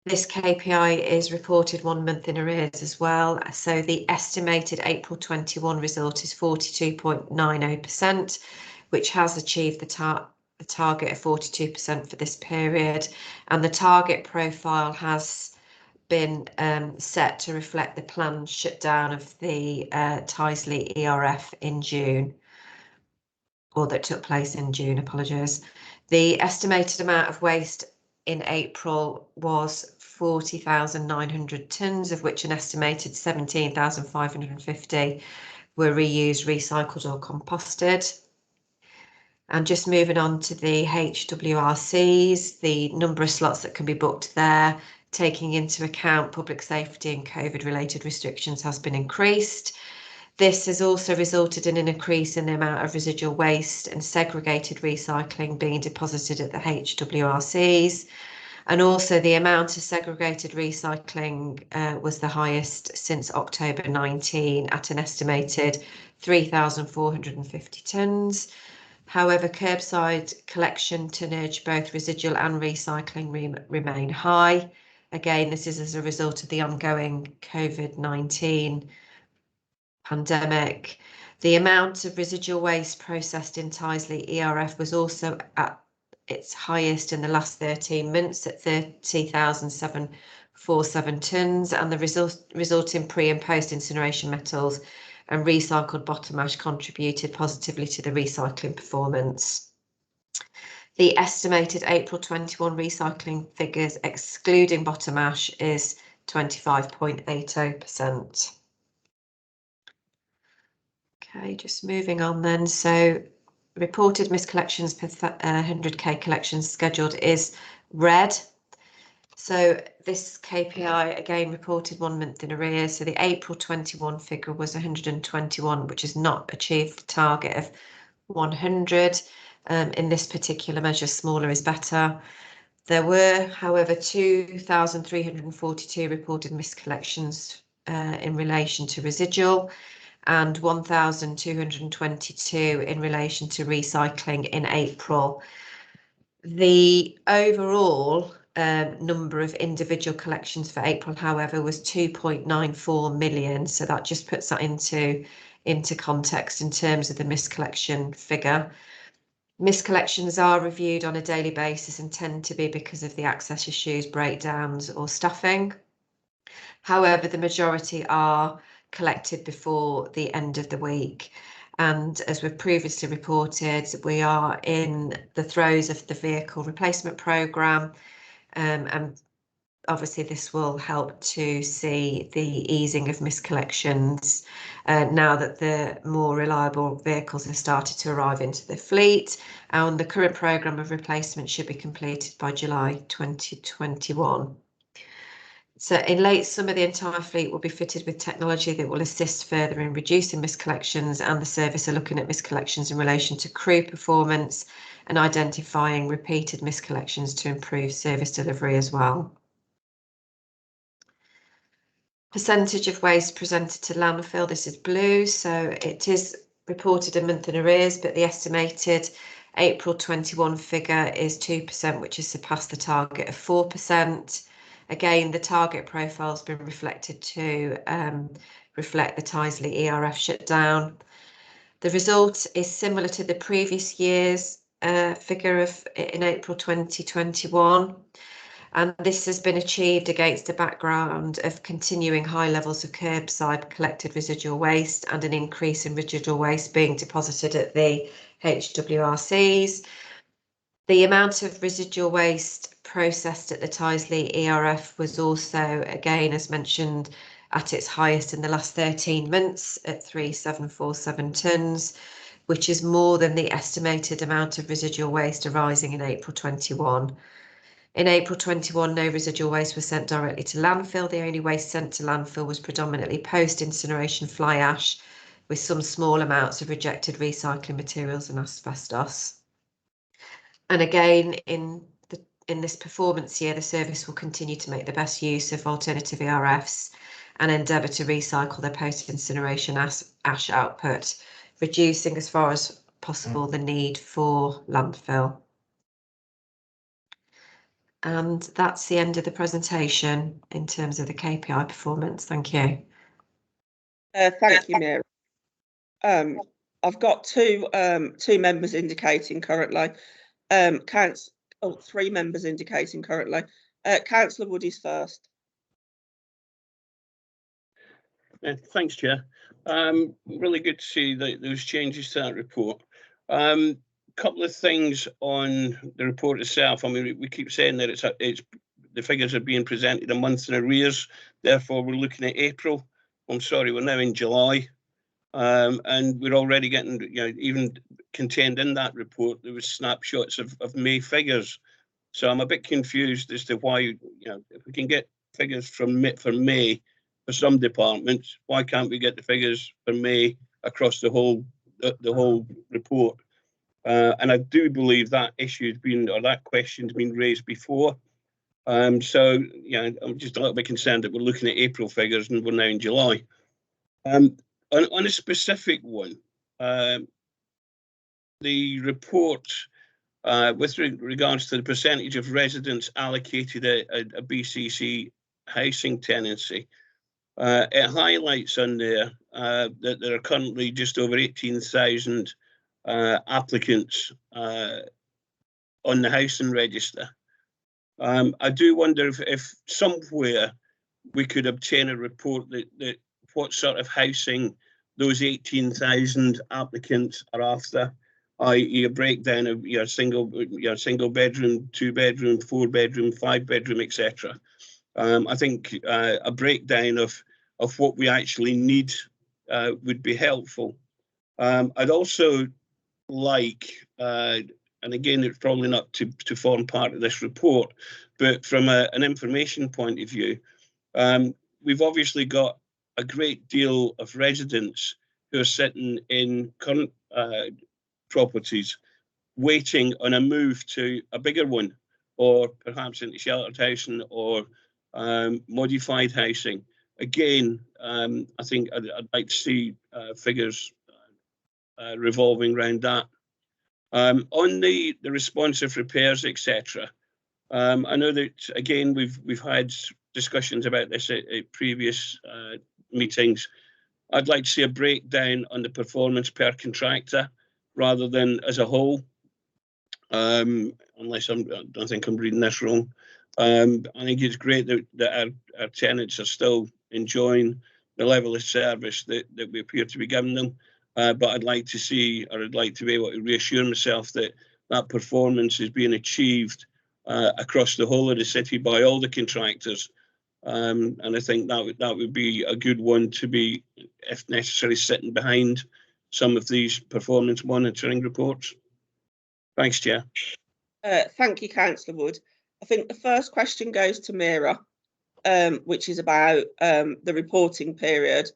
This KPI is reported 1 month in arrears as well. So the estimated April 21 result is 42.90%, which has achieved the target of 42% for this period. And the target profile has been set to reflect the planned shutdown of the Tyseley ERF in June, or that took place in June, apologies. The estimated amount of waste in April was 40,900 tonnes, of which an estimated 17,550 were reused, recycled or composted. And just moving on to the HWRCs, the number of slots that can be booked there, taking into account public safety and COVID-related restrictions, has been increased. This has also resulted in an increase in the amount of residual waste and segregated recycling being deposited at the HWRCs. And also the amount of segregated recycling was the highest since October 19 at an estimated 3,450 tonnes. However, curbside collection tonnage, both residual and recycling, remain high. Again, this is as a result of the ongoing COVID-19 pandemic. The amount of residual waste processed in Tyseley ERF was also at its highest in the last 13 months at 30,747 tonnes, and the resulting pre and post incineration metals and recycled bottom ash contributed positively to the recycling performance. The estimated April 21 recycling figures excluding bottom ash is 25.80%. Okay, just moving on then. So reported miscollections per 100k collections scheduled is red. So this KPI again reported 1 month in arrears. So the April 21 figure was 121, which has not achieved the target of 100. In this particular measure, smaller is better. There were, however, 2,342 reported miscollections in relation to residual and 1,222 in relation to recycling in April. The overall number of individual collections for April, however, was 2.94 million. So that just puts that into context in terms of the miscollection figure. Miscollections are reviewed on a daily basis and tend to be because of the access issues, breakdowns or staffing. However, the majority are collected before the end of the week. And as we've previously reported, we are in the throes of the vehicle replacement programme, and obviously this will help to see the easing of miscollections now that the more reliable vehicles have started to arrive into the fleet, and the current programme of replacement should be completed by July 2021. So in late summer, the entire fleet will be fitted with technology that will assist further in reducing miscollections, and the service are looking at miscollections in relation to crew performance and identifying repeated miscollections to improve service delivery as well. Percentage of waste presented to landfill, this is blue, so it is reported a month in arrears, but the estimated April 21 figure is 2%, which has surpassed the target of 4%. Again, the target profile has been reflected to reflect the Tyseley ERF shutdown. The result is similar to the previous year's figure in April 2021. And this has been achieved against a background of continuing high levels of curbside collected residual waste and an increase in residual waste being deposited at the HWRCs. The amount of residual waste processed at the Tyseley ERF was also, again, as mentioned, at its highest in the last 13 months at 3,747 tonnes, which is more than the estimated amount of residual waste arising in April 21. In April 21, no residual waste was sent directly to landfill. The only waste sent to landfill was predominantly post-incineration fly ash, with some small amounts of rejected recycling materials and asbestos. And again, in this performance year, the service will continue to make the best use of alternative ERFs and endeavour to recycle their post-incineration ash output, reducing as far as possible the need for landfill. And that's the end of the presentation in terms of the KPI performance. Thank you. Thank you, Mary. I've got two members indicating currently. Three members indicating currently. Councillor Wood is first. Thanks, Chair. Really good to see those changes to that report. Couple of things on the report itself. I mean, we keep saying that it's the figures are being presented a month in arrears. Therefore, we're looking at April. I'm sorry, we're now in July, and we're already getting, even contained in that report, there was snapshots of May figures. So I'm a bit confused as to why, if we can get figures for May for some departments, why can't we get the figures for May across the whole report? And I do believe that that question's been raised before. So I'm just a little bit concerned that we're looking at April figures and we're now in July. On a specific one, the report with regards to the percentage of residents allocated a BCC housing tenancy, It highlights on there that there are currently just over 18,000 applicants on the housing register. I do wonder if somewhere we could obtain a report that what sort of housing those 18,000 applicants are after, i.e. a breakdown of your single bedroom, 2-bedroom, 4-bedroom, 5-bedroom, etc. I think a breakdown of what we actually need would be helpful. I'd also like, and again, it's probably not to form part of this report, but from an information point of view, we've obviously got a great deal of residents who are sitting in current properties waiting on a move to a bigger one, or perhaps into sheltered housing or modified housing. Again, I think I'd like to see figures revolving around that. On the responsive repairs, etc. I know that again we've had discussions about this at previous meetings. I'd like to see a breakdown on the performance per contractor rather than as a whole. Unless I don't think I'm reading this wrong. I think it's great that our tenants are still enjoying the level of service that we appear to be giving them. But I'd like to see, or I'd like to be able to reassure myself that that performance is being achieved across the whole of the city by all the contractors. And I think that would be a good one to be, if necessary, sitting behind some of these performance monitoring reports. Thanks, Chair. Thank you, Councillor Wood. I think the first question goes to Mira, which is about the reporting period.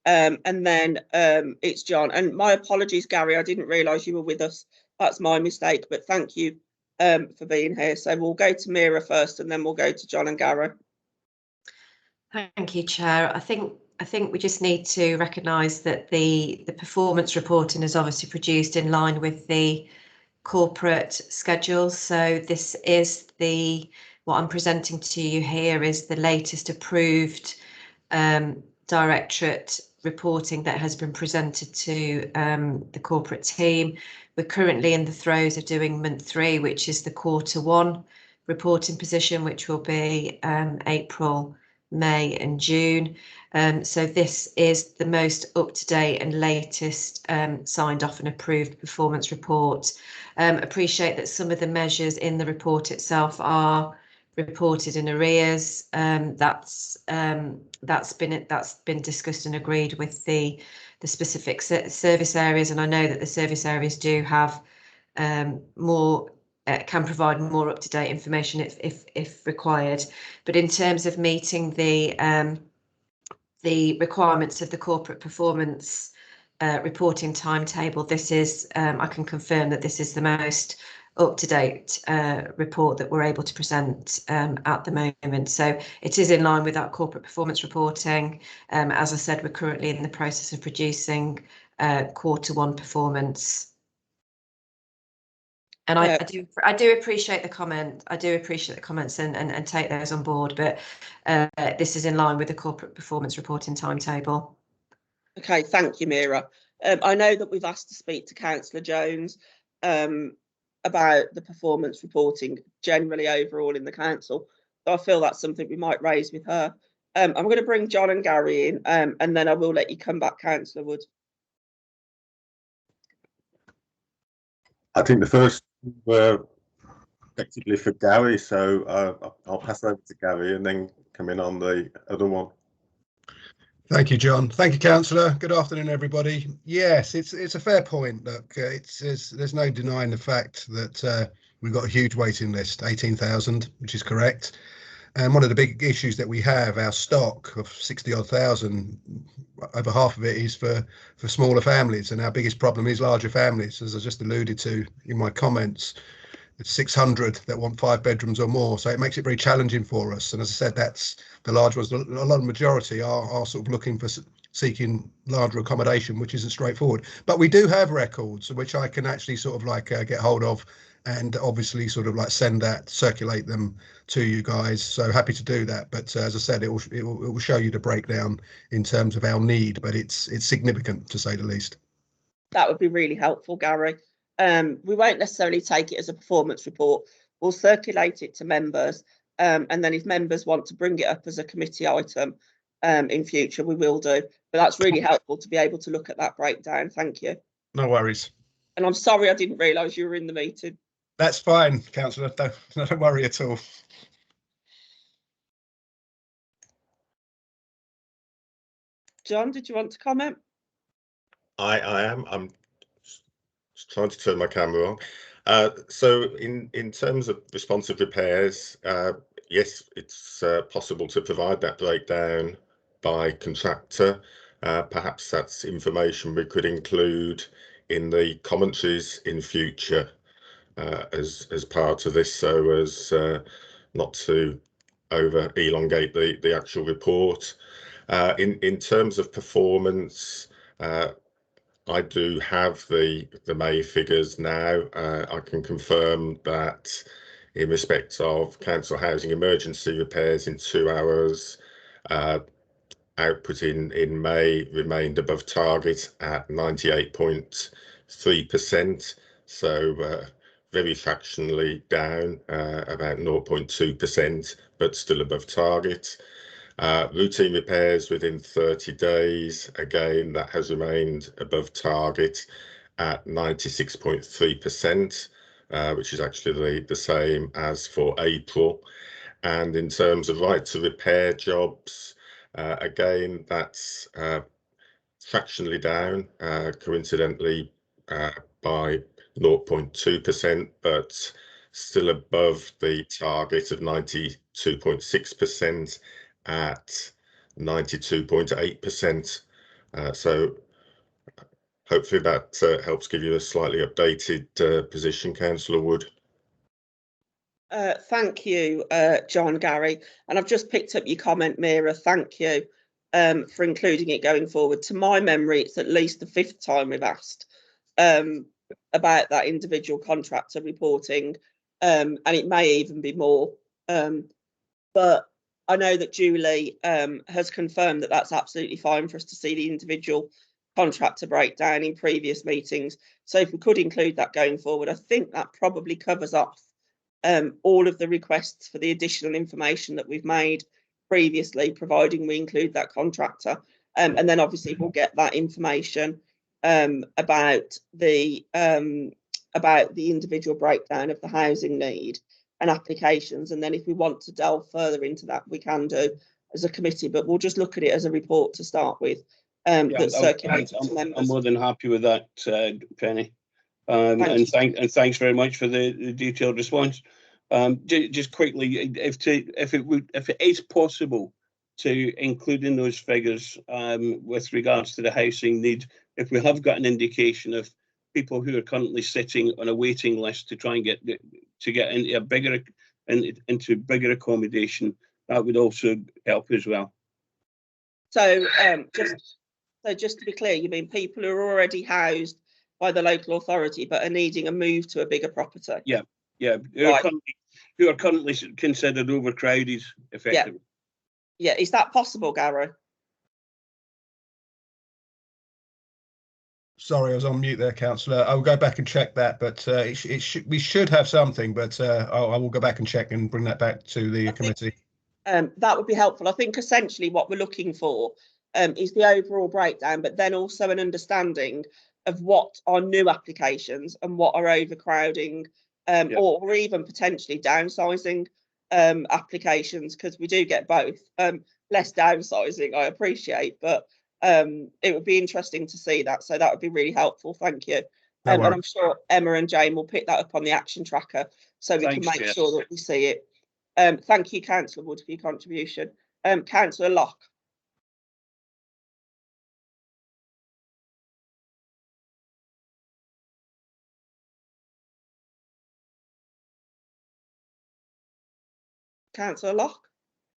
And then it's John. And my apologies, Gary, I didn't realise you were with us. That's my mistake, but thank you for being here. So we'll go to Mira first and then we'll go to John and Gary. Thank you, Chair. I think we just need to recognise that the performance reporting is obviously produced in line with the corporate schedule. So this is what I'm presenting to you here is the latest approved directorate reporting that has been presented to the corporate team. We're currently in the throes of doing month 3, which is the Q1 reporting position, which will be April, May and June. So this is the most up-to-date and latest signed off and approved performance report. Appreciate that some of the measures in the report itself are reported in arrears. That's been discussed and agreed with the specific service areas, and I know that the service areas do have more can provide more up-to-date information if required. But in terms of meeting the requirements of the corporate performance reporting timetable, this is I can confirm that this is the most up-to-date report that we're able to present at the moment. So it is in line with our corporate performance reporting. As I said, we're currently in the process of producing Q1 performance. And I do appreciate the comment. I do appreciate the comments and take those on board. But this is in line with the corporate performance reporting timetable. Okay, thank you, Mira. I know that we've asked to speak to Councillor Jones about the performance reporting generally overall in the council. So I feel that's something we might raise with her. I'm going to bring John and Gary in, and then I will let you come back, Councillor Wood. I think the first were effectively for Gary, so I'll pass over to Gary and then come in on the other one. Thank you, John. Thank you, Councillor. Good afternoon, everybody. Yes, it's a fair point. Look, there's no denying the fact that we've got a huge waiting list, 18,000, which is correct. And one of the big issues that we have, our stock of 60-odd thousand, over half of it is for smaller families, and our biggest problem is larger families, as I just alluded to in my comments. It's 600 that want 5 bedrooms or more, so it makes it very challenging for us. And as I said, that's the large ones. A lot of the majority are sort of looking for seeking larger accommodation, which isn't straightforward. But we do have records which I can actually sort of like get hold of and obviously sort of like circulate them to you guys. So happy to do that. But as I said, it will show you the breakdown in terms of our need, but it's significant to say the least. That would be really helpful, Gary. We won't necessarily take it as a performance report. We'll circulate it to members, and then if members want to bring it up as a committee item in future, we will do. But that's really helpful to be able to look at that breakdown. Thank you. No worries. And I'm sorry I didn't realise you were in the meeting. That's fine, Councillor. Don't worry at all. John, did you want to comment? I am. I'm trying to turn my camera on. So in terms of responsive repairs, yes, it's possible to provide that breakdown by contractor. Perhaps that's information we could include in the commentaries in future as part of this, so as not to over elongate the actual report. In terms of performance, I do have the May figures now. I can confirm that in respect of council housing emergency repairs in 2 hours, output in May remained above target at 98.3%. So very fractionally down, about 0.2%, but still above target. Routine repairs within 30 days, again, that has remained above target at 96.3%, which is actually the same as for April. And in terms of right to repair jobs, again, that's fractionally down, coincidentally by 0.2%, but still above the target of 92.6% at 92.8%. So hopefully that helps give you a slightly updated position, Councillor Wood. Thank you, John, Gary. And I've just picked up your comment, Mira. Thank you for including it going forward. To my memory, it's at least the 5th time we've asked about that individual contractor reporting, and it may even be more. But I know that Julie has confirmed that that's absolutely fine for us to see the individual contractor breakdown in previous meetings. So if we could include that going forward, I think that probably covers off all of the requests for the additional information that we've made previously, providing we include that contractor. And then obviously we'll get that information about the individual breakdown of the housing need and applications. And then if we want to delve further into that, we can do as a committee, but we'll just look at it as a report to start with. That's circulated to members. I'm more than happy with that, Penny. And thanks very much for the detailed response. Just quickly, if it is possible to include in those figures with regards to the housing need, if we have got an indication of people who are currently sitting on a waiting list to try and get into bigger accommodation, that would also help as well. So just to be clear, you mean people who are already housed by the local authority but are needing a move to a bigger property? Yeah. Who are currently considered overcrowded, effectively. Yeah, is that possible, Gary? Sorry, I was on mute there, Councillor. I'll go back and check that, but we should have something, but I will go back and check and bring that back to the committee. That would be helpful. I think essentially what we're looking for is the overall breakdown, but then also an understanding of what are new applications and what are overcrowding or even potentially downsizing applications, because we do get both. Less downsizing, I appreciate, but it would be interesting to see that. So that would be really helpful. Thank you. And I'm sure Emma and Jane will pick that up on the action tracker so we can make sure that we see it. Thank you, Councillor Wood, for your contribution. Councillor Locke. Councillor Locke?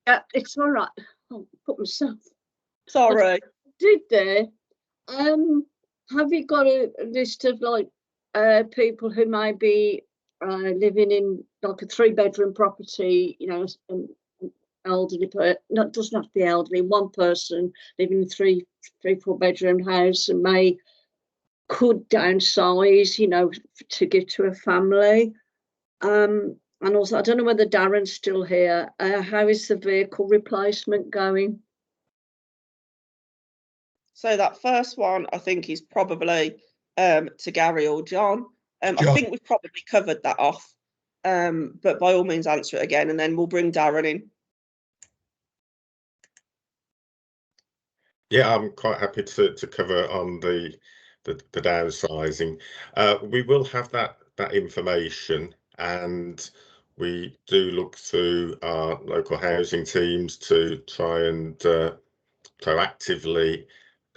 Yeah, it's all right. I'll put myself. Sorry. Did they? Have you got a list of like people who may be living in like a 3-bedroom property, you know, an elderly person, not doesn't have to be elderly, one person living in a 4-bedroom house and could downsize, you know, to give to a family. And also, I don't know whether Darren's still here. How is the vehicle replacement going? So that first one, I think, is probably to Gary or John. John. I think we've probably covered that off, but by all means answer it again, and then we'll bring Darren in. Yeah, I'm quite happy to cover on the downsizing. We will have that information, and we do look through our local housing teams to try and proactively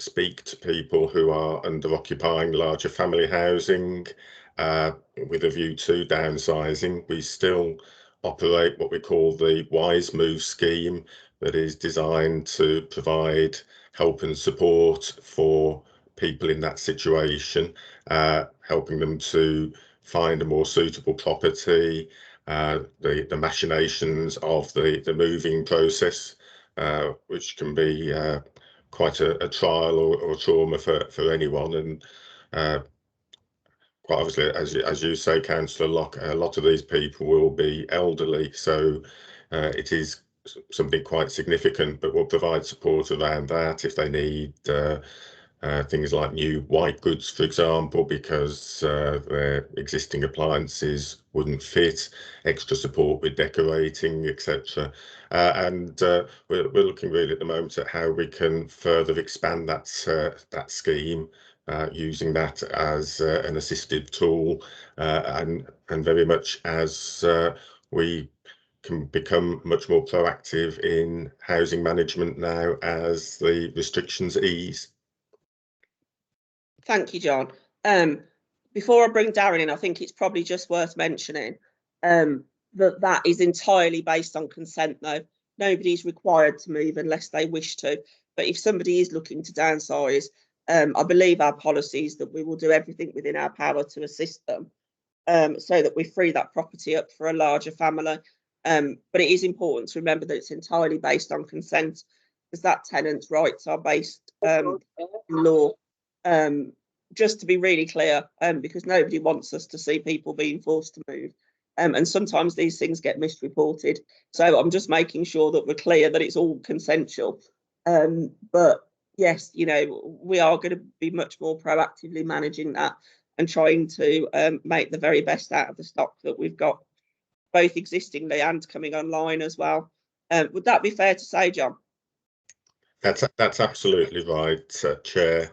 speak to people who are under occupying larger family housing with a view to downsizing. We still operate what we call the Wise Move scheme, that is designed to provide help and support for people in that situation, helping them to find a more suitable property, the machinations of the moving process, which can be quite a trial or trauma for anyone. And quite obviously, as you say, Councillor, a lot of these people will be elderly, so it is something quite significant, but we'll provide support around that if they need things like new white goods, for example, because their existing appliances wouldn't fit, extra support with decorating, etc. And we're looking really at the moment at how we can further expand that scheme, using that as an assistive tool, and very much as we can become much more proactive in housing management now as the restrictions ease. Thank you, John. Before I bring Darren in, I think it's probably just worth mentioning that is entirely based on consent, though. Nobody's required to move unless they wish to. But if somebody is looking to downsize, I believe our policy is that we will do everything within our power to assist them, so that we free that property up for a larger family. But it is important to remember that it's entirely based on consent, because that tenant's rights are based in law. Just to be really clear, because nobody wants us to see people being forced to move. And sometimes these things get misreported. So I'm just making sure that we're clear that it's all consensual. But yes, you know, we are going to be much more proactively managing that and trying to make the very best out of the stock that we've got, both existingly and coming online as well. Would that be fair to say, John? That's absolutely right, Chair.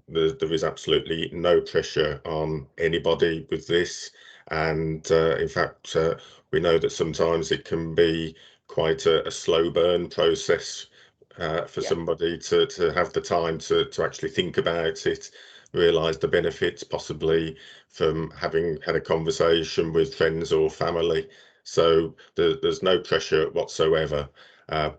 There is absolutely no pressure on anybody with this, and in fact we know that sometimes it can be quite a slow burn process for somebody to have the time to actually think about it, realise the benefits possibly from having had a conversation with friends or family. So there's no pressure whatsoever, but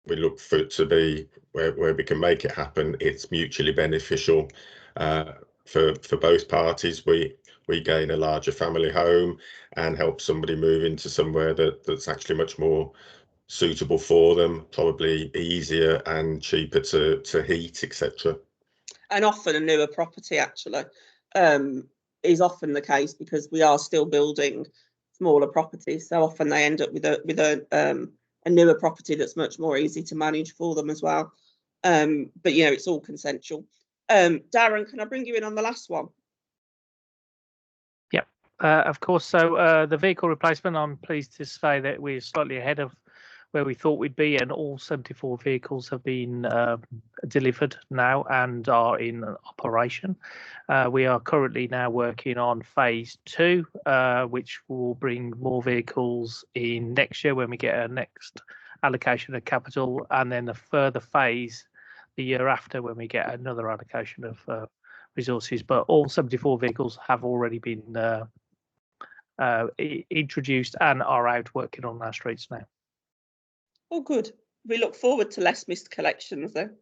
we look for it to be where we can make it happen. It's mutually beneficial for both parties. We gain a larger family home and help somebody move into somewhere that's actually much more suitable for them, probably easier and cheaper to heat, etc. And often a newer property actually is often the case, because we are still building smaller properties, so often they end up with a newer property that's much more easy to manage for them as well. But you know, it's all consensual. Darren, can I bring you in on the last one? Yep, of course. So the vehicle replacement, I'm pleased to say that we're slightly ahead of where we thought we'd be, and all 74 vehicles have been delivered now and are in operation. We are currently now working on phase 2, which will bring more vehicles in next year when we get our next allocation of capital, and then a further phase the year after when we get another allocation of resources. But all 74 vehicles have already been introduced and are out working on our streets now. Oh, good. We look forward to less missed collections then.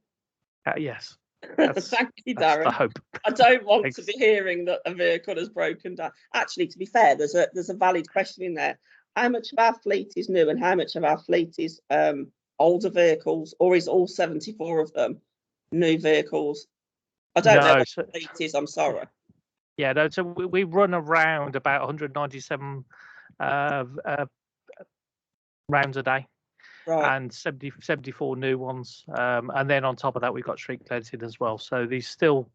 Yes. Thank you, That's the Darren. hope. I don't want Thanks. to be hearing that a vehicle has broken down. Actually, to be fair, there's a valid question in there. How much of our fleet is new and how much of our fleet is older vehicles, or is all 74 of them new vehicles? I don't know what the fleet is, I'm sorry. Yeah, no, so we run around about 197 rounds a day, Right. and 74 new ones. And then on top of that, we've got street cleansing as well. So there's still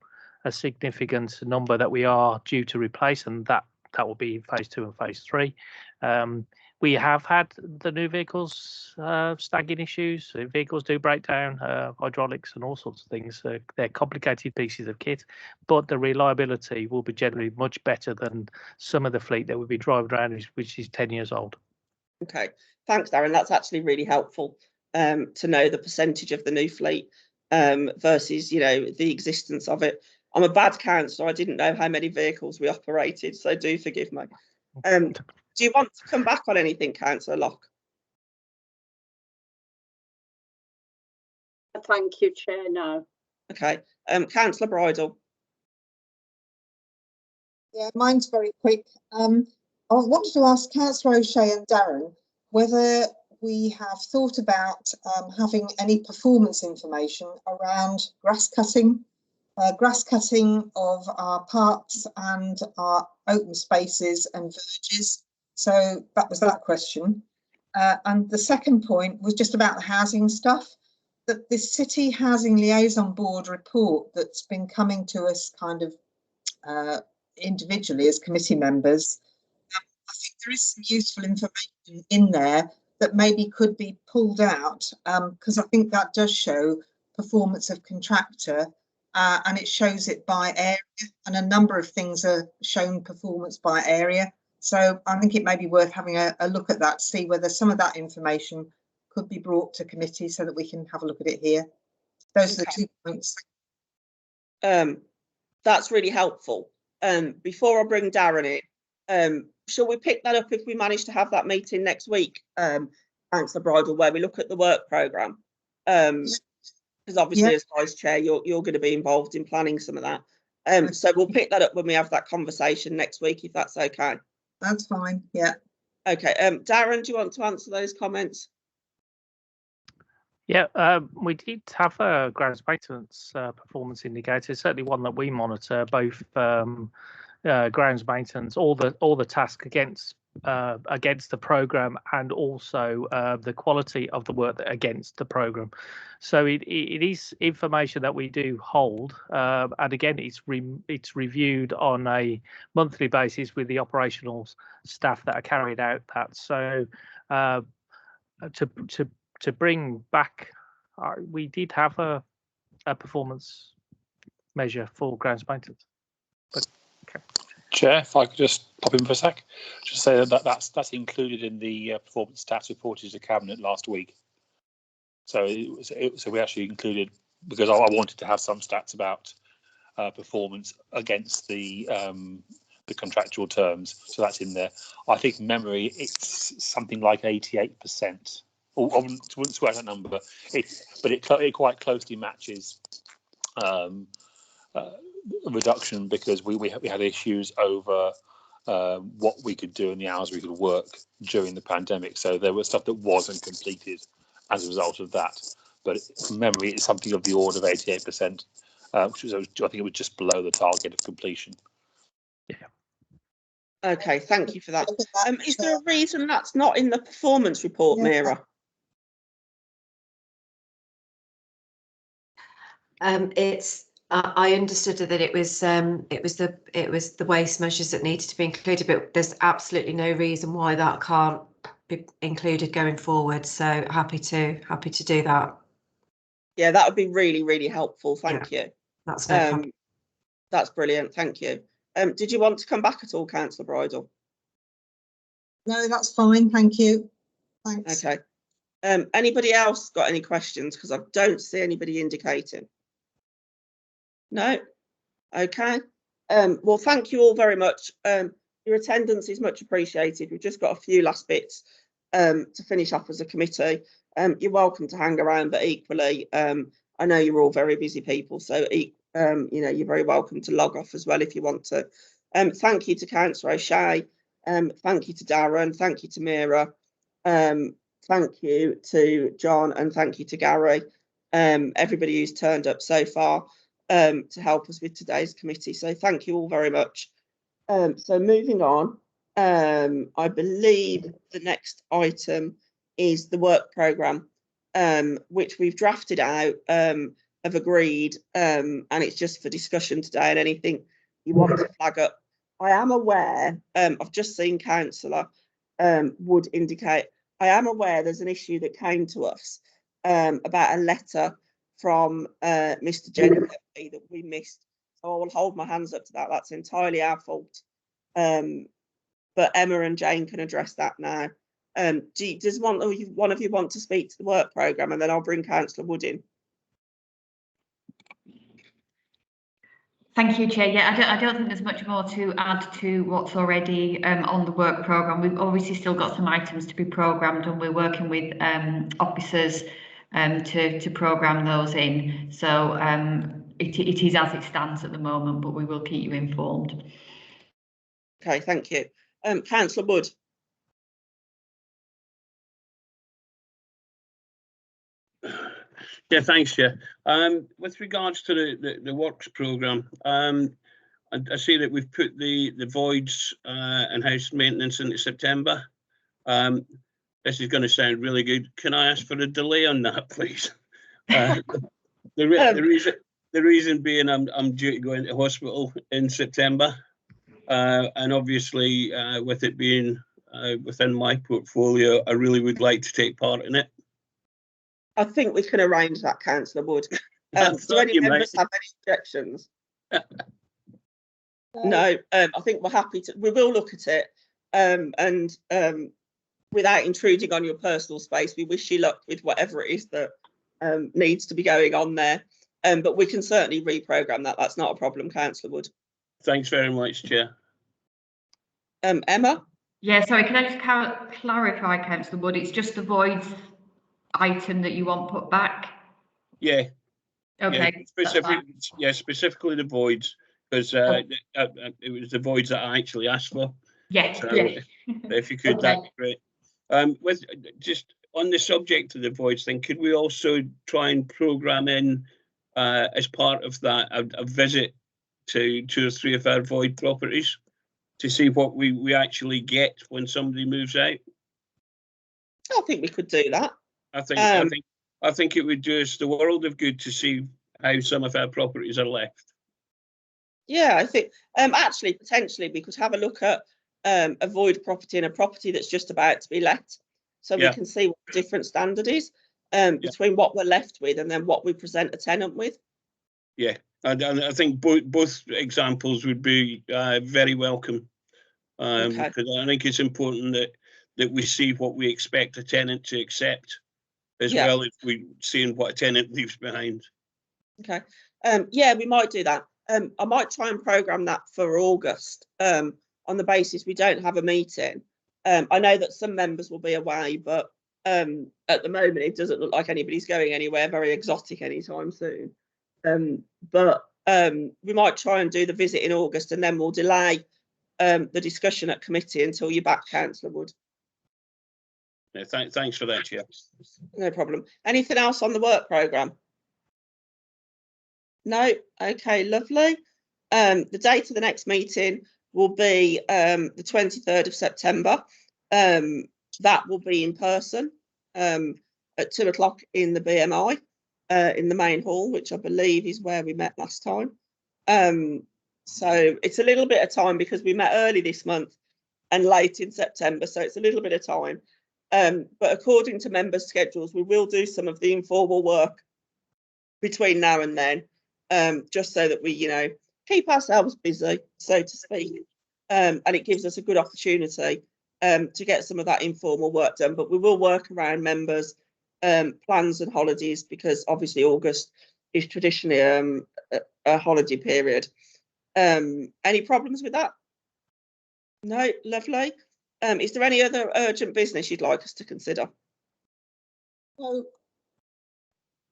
a significant number that we are due to replace, and that will be in phase 2 and phase 3. We have had the new vehicles snagging issues. Vehicles do break down, hydraulics and all sorts of things. They're complicated pieces of kit, but the reliability will be generally much better than some of the fleet that we've been driving around, which is 10 years old. Okay, thanks, Darren. That's actually really helpful to know the percentage of the new fleet versus, you know, the existence of it. I'm a bad counsellor. I didn't know how many vehicles we operated, so do forgive me. Do you want to come back on anything, Councillor Locke? Thank you, Chair. No. Okay, Councillor Bridle. Yeah, mine's very quick. I wanted to ask Councillor O'Shea and Darren whether we have thought about having any performance information around grass cutting of our parks and our open spaces and villages. So that was that question. And the second point was just about the housing stuff, that this City Housing Liaison Board report that's been coming to us kind of individually as committee members. I think there is some useful information in there that maybe could be pulled out, because I think that does show performance of contractor, and it shows it by area, and a number of things are shown performance by area. So I think it may be worth having a look at that, see whether some of that information could be brought to committee so that we can have a look at it here. Those are the 2 points. That's really helpful. Before I bring Darren in, shall we pick that up if we manage to have that meeting next week, Councillor Bridle, where we look at the work programme? Because obviously, as Vice Chair, you're going to be involved in planning some of that. So we'll pick that up when we have that conversation next week, if that's okay. That's fine. Yeah. Okay. Darren, do you want to answer those comments? Yeah, we did have a grounds maintenance performance indicator. Certainly one that we monitor, both grounds maintenance, all the tasks against the program, and also the quality of the work against the program. So it is information that we do hold, and again, it's reviewed on a monthly basis with the operational staff that are carrying out that. So to bring back, we did have a performance measure for grounds maintenance. But okay. Chair, if I could just pop in for a sec, just say that's included in the performance stats reported to Cabinet last week. So we actually included, because I wanted to have some stats about performance against the contractual terms. So that's in there. I think memory, it's something like 88%. I wouldn't swear that number, but it quite closely matches a reduction, because we had issues over what we could do and the hours we could work during the pandemic. So there was stuff that wasn't completed as a result of that. But from memory, it's something of the order of 88%, which was, I think it was just below the target of completion. Yeah. Okay, thank you for that. Is there a reason that's not in the performance report, Mira? I understood that it was the waste measures that needed to be included, but there's absolutely no reason why that can't be included going forward. So happy to do that. Yeah, that would be really, really helpful. Thank you. That's no problem. That's brilliant. Thank you. Did you want to come back at all, Councillor Bridle? No, that's fine. Thank you. Thanks. Okay. Anybody else got any questions? Because I don't see anybody indicating. No? Okay. Well, thank you all very much. Your attendance is much appreciated. We've just got a few last bits to finish off as a committee. You're welcome to hang around, but equally, I I know you're all very busy people, so you know, you're very welcome to log off as well if you want to. Thank you to Councillor O'Shea. Thank you to Darren. Thank you to Mira. Thank you to John, and thank you to Gary. Everybody who's turned up so far to help us with today's committee. So thank you all very much. So moving on, I believe the next item is the work programme, which we've drafted out, have agreed, and it's just for discussion today, and anything you want to flag up. I am aware, I've just seen Councillor Wood indicate, I am aware there's an issue that came to us about a letter from Mr. Jennifer that we missed. So I will hold my hands up to that. That's entirely our fault. But Emma and Jane can address that now. Does one of you want to speak to the work programme, and then I'll bring Councillor Wood in? Thank you, Chair. Yeah, I don't think there's much more to add to what's already on the work programme. We've obviously still got some items to be programmed, and we're working with officers to programme those in. So it is as it stands at the moment, but we will keep you informed. Okay, thank you. Councillor Wood. Yeah, thanks, Chair. With regards to the works programme, I see that we've put the voids and house maintenance into September. This is going to sound really good. Can I ask for a delay on that, please? The reason being I'm due to go into hospital in September, and obviously with it being within my portfolio, I really would like to take part in it. I think we can arrange that, Councillor Wood. Do any members have any objections? No, I think we're happy to. We will look at it, and without intruding on your personal space, we wish you luck with whatever it is that needs to be going on there. But we can certainly reprogram that. That's not a problem, Councillor Wood. Thanks very much, Chair. Emma? Yeah, sorry, can I just clarify, Councillor Wood? It's just the voids item that you want put back? Yeah. Okay. Yeah, specifically the voids, because it was the voids that I actually asked for. Yeah. So if you could, okay, that'd be great. With just on the subject of the voids thing, could we also try and program in as part of that a visit to 2 or 3 of our void properties to see what we actually get when somebody moves out? I think we could do that. I think it would do us the world of good to see how some of our properties are left. Yeah, I think actually potentially we could have a look at a void property and a property that's just about to be let, so we can see what the different standard is between what we're left with and then what we present a tenant with. Yeah, I think both examples would be very welcome, because I think it's important that we see what we expect a tenant to accept, as well as we seeing what a tenant leaves behind. Okay. Yeah, we might do that. I might try and program that for August on the basis we don't have a meeting. I know that some members will be away, but at the moment it doesn't look like anybody's going anywhere very exotic anytime soon. But we might try and do the visit in August, and then we'll delay the discussion at committee until you're back, Councillor Wood. Yeah, thanks for that, Chair. No problem. Anything else on the work programme? No? Okay, lovely. The date of the next meeting will be the 23rd of September. That will be in person at 2 o'clock in the BMI, in the main hall, which I believe is where we met last time. So it's a little bit of time because we met early this month and late in September, so it's a little bit of time. But according to members' schedules, we will do some of the informal work between now and then, just so that we, you know, keep ourselves busy, so to speak. And it gives us a good opportunity to get some of that informal work done. But we will work around members' plans and holidays, because obviously August is traditionally a holiday period. Any problems with that? No? Lovely. Is there any other urgent business you'd like us to consider?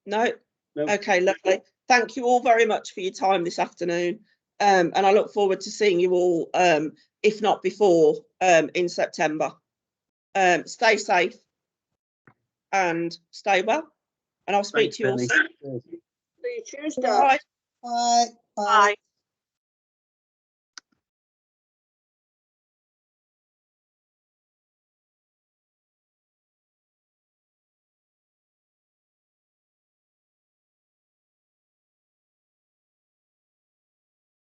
No? No. Okay, lovely. Thank you all very much for your time this afternoon. And I look forward to seeing you all, if not before, in September. Stay safe and stay well. And I'll speak to you all soon. See you Tuesday. Bye. Bye. Bye.